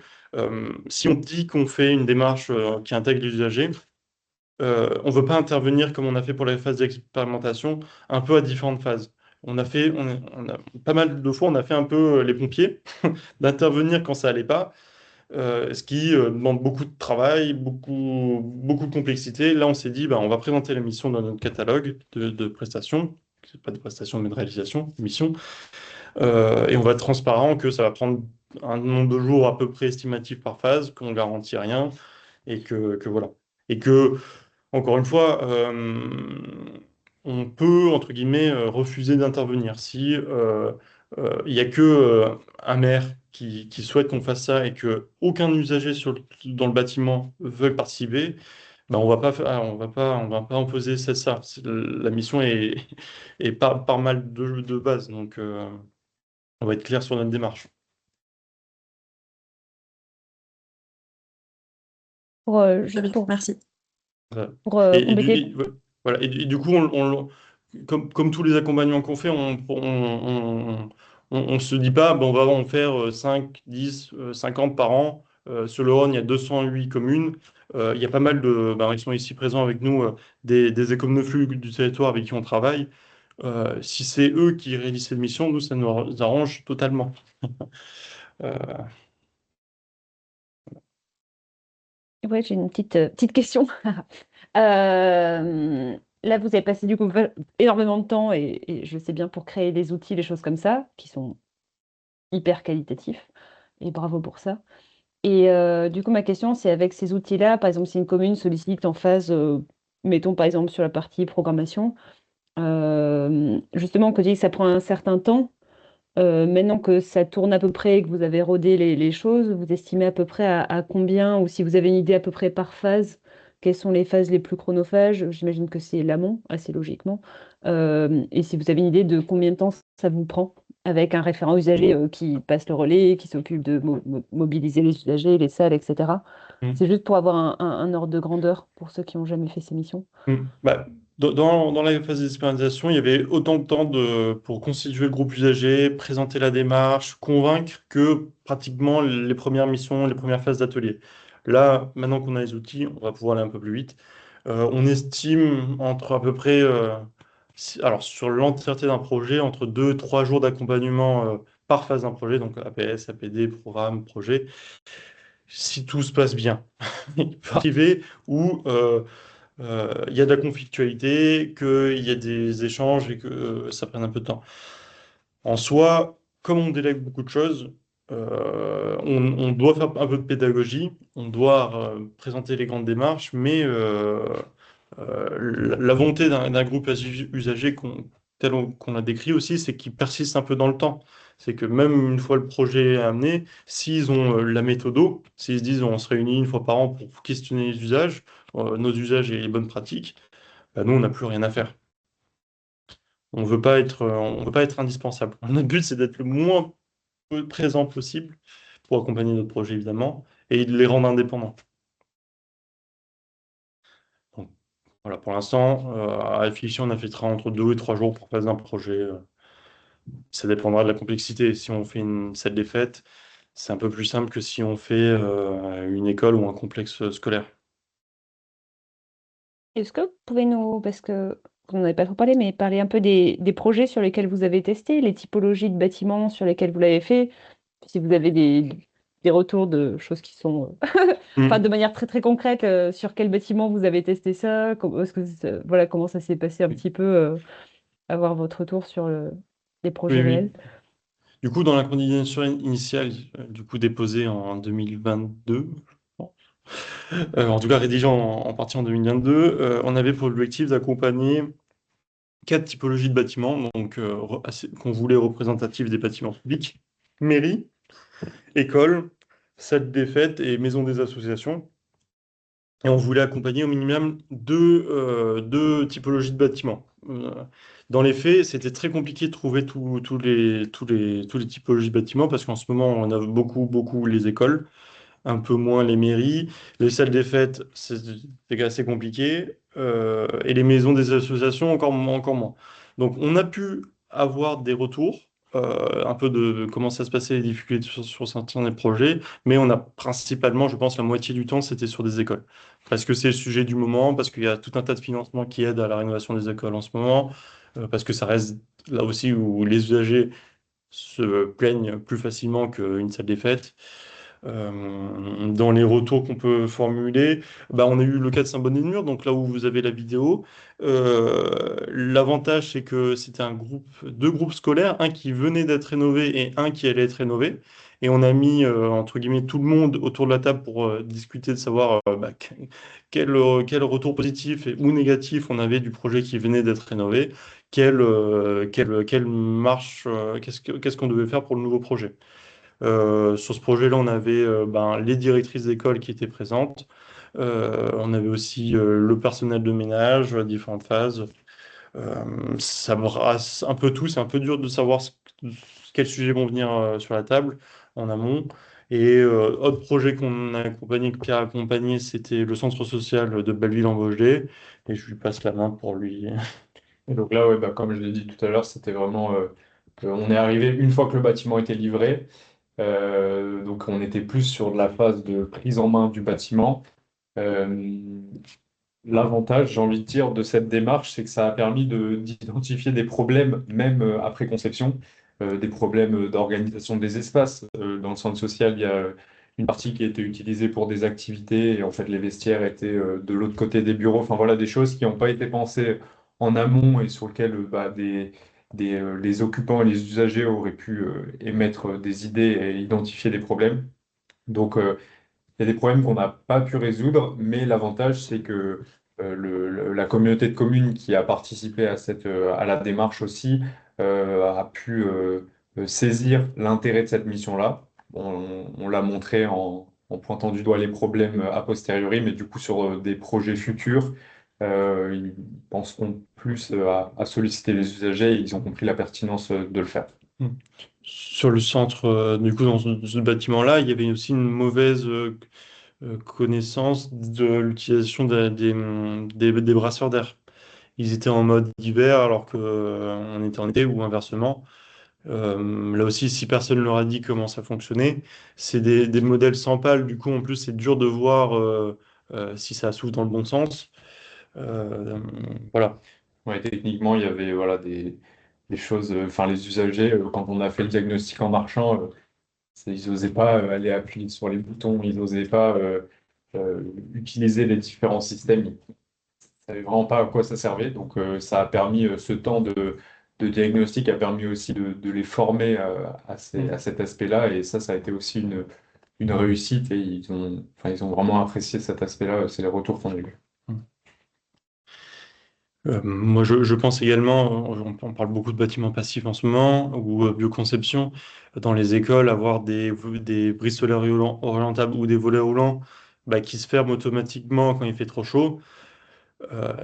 si on dit qu'on fait une démarche qui intègre les usagers, on ne veut pas intervenir comme on a fait pour la phase d'expérimentation, un peu à différentes phases. On a pas mal de fois, on a fait un peu les pompiers, d'intervenir quand ça allait pas, ce qui demande beaucoup de travail, beaucoup de complexité. Là, on s'est dit, on va présenter la mission dans notre catalogue de prestations, c'est pas de prestations, mais de réalisation, de mission, et on va être transparent que ça va prendre un nombre de jours à peu près estimatif par phase, qu'on ne garantit rien, et que voilà. Et que encore une fois, on peut, entre guillemets, refuser d'intervenir. Si il n'y a que un maire qui souhaite qu'on fasse ça et que aucun usager dans le bâtiment veut participer, on va pas imposer ça. La mission est par mal de base. Donc, on va être clair sur notre démarche. Très bien, merci. Pour Et compléter, voilà. Et du coup, comme tous les accompagnements qu'on fait, on se dit pas, on va en faire 5, 10, 50 par an. Sur le Rhône, il y a 208 communes. Il y a pas mal ils sont ici présents avec nous, des éconoflugues du territoire avec qui on travaille. Si c'est eux qui réalisent cette mission, nous, ça nous arrange totalement. Euh, ouais, j'ai une petite question. Là, vous avez passé du coup énormément de temps et je sais bien pour créer des outils, des choses comme ça, qui sont hyper qualitatifs. Et bravo pour ça. Et du coup, ma question, c'est avec ces outils-là, par exemple, si une commune sollicite en phase, mettons par exemple sur la partie programmation, justement, que ça prend un certain temps. Maintenant que ça tourne à peu près et que vous avez rodé les choses, vous estimez à peu près à combien, ou si vous avez une idée à peu près par phase, quelles sont les phases les plus chronophages? J'imagine que c'est l'amont, assez logiquement. Et si vous avez une idée de combien de temps ça vous prend avec un référent usager qui passe le relais, qui s'occupe de mobiliser les usagers, les salles, etc. hmm. C'est juste pour avoir un ordre de grandeur pour ceux qui n'ont jamais fait ces missions. Bah, dans la phase d'expérimentation, il y avait autant de temps pour constituer le groupe usager, présenter la démarche, convaincre que pratiquement les premières missions, les premières phases d'atelier. Là, maintenant qu'on a les outils, on va pouvoir aller un peu plus vite. On estime entre à peu près, alors sur l'entièreté d'un projet, entre 2 et 3 jours d'accompagnement par phase d'un projet, donc APS, APD, programme, projet, si tout se passe bien. Il peut arriver où il y a de la conflictualité, qu'il y a des échanges et que ça prenne un peu de temps. En soi, comme on délègue beaucoup de choses, on doit faire un peu de pédagogie, on doit présenter les grandes démarches, mais la volonté d'un groupe usager tel qu'on l'a décrit aussi, c'est qu'il persiste un peu dans le temps. C'est que même une fois le projet est amené, s'ils ont la méthodo, s'ils se disent on se réunit une fois par an pour questionner les usages, nos usages et les bonnes pratiques, bah, nous, on n'a plus rien à faire. On veut pas être indispensable. Notre but, c'est d'être le moins présent possible pour accompagner notre projet, évidemment, et de les rendre indépendants. Donc, voilà, pour l'instant, à réfléchir, on affectera entre 2 et 3 jours pour faire un projet. Ça dépendra de la complexité. Si on fait une salle des fêtes, c'est un peu plus simple que si on fait une école ou un complexe scolaire. Est-ce que vous pouvez nous, parce que vous n'en avez pas trop parlé, mais parler un peu des projets sur lesquels vous avez testé, les typologies de bâtiments sur lesquels vous l'avez fait, si vous avez des retours de choses qui sont, enfin, de manière très très concrète, sur quel bâtiment vous avez testé ça, est-ce que voilà, comment ça s'est passé un petit peu, avoir votre retour sur les projets Oui, réels. oui. Du coup, dans la candidature initiale, du coup déposée en 2022, je pense, en tout cas rédigée en partie en 2022, on avait pour objectif d'accompagner 4 typologies de bâtiments, donc qu'on voulait représentatives des bâtiments publics, mairies, écoles, salles des fêtes et maisons des associations. Et on voulait accompagner au minimum deux typologies de bâtiments. Dans les faits, c'était très compliqué de trouver tous les typologies de bâtiments parce qu'en ce moment, on a beaucoup les écoles, un peu moins les mairies. Les salles des fêtes, c'est assez compliqué. Et les maisons des associations, encore moins. Donc, on a pu avoir des retours, un peu de comment ça se passait, les difficultés sur certains des projets, mais on a principalement, je pense, la moitié du temps, c'était sur des écoles. Parce que c'est le sujet du moment, parce qu'il y a tout un tas de financements qui aident à la rénovation des écoles en ce moment, parce que ça reste là aussi où les usagers se plaignent plus facilement qu'une salle des fêtes. Dans les retours qu'on peut formuler, bah, on a eu le cas de Saint-Bonnet-de-Mur, donc là où vous avez la vidéo. L'avantage, c'est que c'était deux groupes scolaires, un qui venait d'être rénové et un qui allait être rénové. Et on a mis, entre guillemets, tout le monde autour de la table pour discuter de savoir bah, quel retour positif ou négatif on avait du projet qui venait d'être rénové, quelle marche, qu'est-ce qu'on devait faire pour le nouveau projet. Sur ce projet-là, on avait les directrices d'école qui étaient présentes. On avait aussi le personnel de ménage, différentes phases. Ça brasse un peu tout. C'est un peu dur de savoir quels sujets vont venir sur la table en amont. Et autre projet qu'on a accompagné, qui a accompagné, c'était le centre social de Belleville-en-Vosges. Et je lui passe la main pour lui. Et donc là, ouais, bah, comme je l'ai dit tout à l'heure, c'était vraiment, on est arrivé une fois que le bâtiment était livré. Donc on était plus sur de la phase de prise en main du bâtiment. Euh, L'avantage, j'ai envie de dire, de cette démarche, c'est que ça a permis d'identifier des problèmes, même après conception, des problèmes d'organisation des espaces. Dans le centre social, il y a une partie qui était utilisée pour des activités et en fait les vestiaires étaient de l'autre côté des bureaux. Enfin voilà, des choses qui n'ont pas été pensées en amont et sur lesquelles les occupants et les usagers auraient pu émettre des idées et identifier des problèmes. Donc, il y a des problèmes qu'on n'a pas pu résoudre, mais l'avantage, c'est que la communauté de communes qui a participé à la démarche aussi a pu saisir l'intérêt de cette mission-là. On l'a montré en pointant du doigt les problèmes a posteriori, mais du coup, sur des projets futurs, ils penseront plus à solliciter les usagers et ils ont compris la pertinence de le faire. Sur le centre, du coup, dans ce bâtiment-là, il y avait aussi une mauvaise connaissance de l'utilisation des brasseurs d'air. Ils étaient en mode hiver alors que on était en été ou inversement. Là aussi, si personne ne leur a dit comment ça fonctionnait, c'est des modèles sans pales. Du coup, en plus, c'est dur de voir si ça s'ouvre dans le bon sens. Voilà. Ouais, techniquement, il y avait voilà, les choses, enfin les usagers, quand on a fait le diagnostic en marchant, ils n'osaient pas aller appuyer sur les boutons, ils n'osaient pas utiliser les différents systèmes. Ils ne savaient vraiment pas à quoi ça servait. Donc ça a permis, ce temps de diagnostic a permis aussi de les former à cet aspect-là. Et ça a été aussi une réussite et enfin, ils ont vraiment apprécié cet aspect-là. C'est les retours qu'on a eu. Moi, je pense également, on parle beaucoup de bâtiments passifs en ce moment, ou bioconception, dans les écoles, avoir des brissoleurs orientables ou des volets roulants bah, qui se ferment automatiquement quand il fait trop chaud.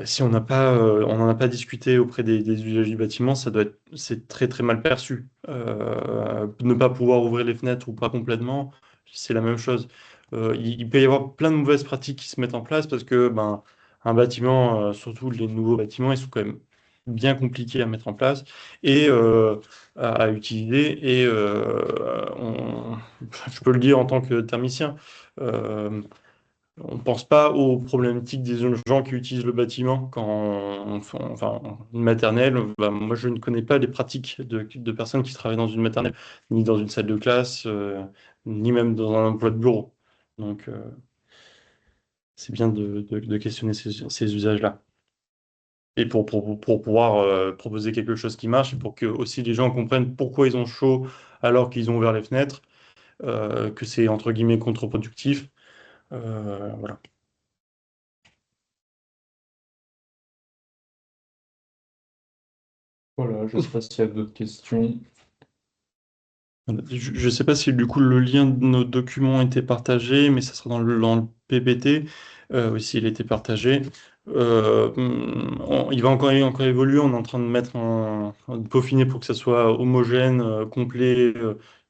Si on n'en a pas discuté auprès des usagers du bâtiment, c'est très très mal perçu. Ne pas pouvoir ouvrir les fenêtres ou pas complètement, c'est la même chose. Il peut y avoir plein de mauvaises pratiques qui se mettent en place parce que ben, un bâtiment, surtout les nouveaux bâtiments, ils sont quand même bien compliqués à mettre en place et à utiliser. Et je peux le dire en tant que thermicien. euh, on ne pense pas aux problématiques des gens qui utilisent le bâtiment quand enfin, une maternelle. Bah, moi, je ne connais pas les pratiques de personnes qui travaillent dans une maternelle, ni dans une salle de classe, ni même dans un emploi de bureau. Donc, c'est bien de questionner ces usages-là. Et pour pouvoir proposer quelque chose qui marche, et pour que aussi les gens comprennent pourquoi ils ont chaud alors qu'ils ont ouvert les fenêtres, que c'est entre guillemets contre-productif. Voilà. Voilà, je ne sais pas s'il y a d'autres questions. Je ne sais pas si du coup le lien de nos documents a été partagé, mais ça sera dans le PPT, si il a été partagé. Il va encore évoluer, on est en train de de peaufiner pour que ça soit homogène, complet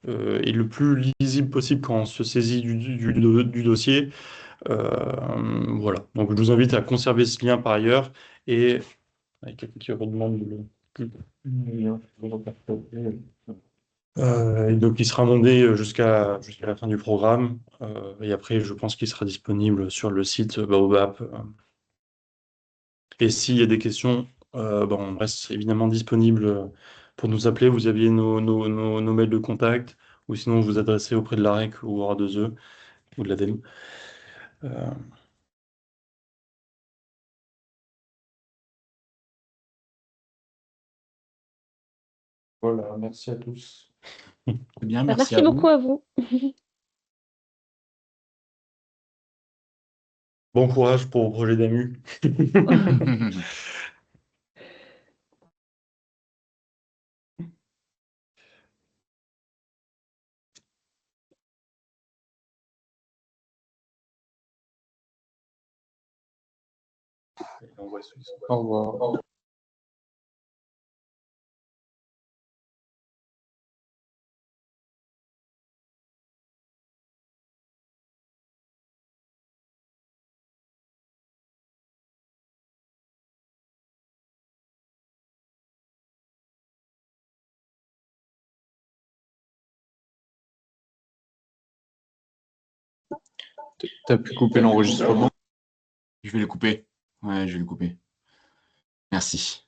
et le plus lisible possible quand on se saisit du dossier. Voilà, donc je vous invite à conserver ce lien par ailleurs et avec quelqu'un qui redemande le lien. Et donc, il sera mondé jusqu'à la fin du programme. Et après, je pense qu'il sera disponible sur le site Baobab. Et s'il y a des questions, on reste évidemment disponible pour nous appeler. Vous aviez nos mails de contact, ou sinon vous adressez auprès de l'AREC ou R2E ou de l'ADEME. Voilà, merci à tous. Très bien, Bah, merci merci à beaucoup vous. à vous. Bon courage pour vos projets d'AMU. Au revoir. Tu as pu couper l'enregistrement? Je vais le couper. Ouais, je vais le couper. Merci.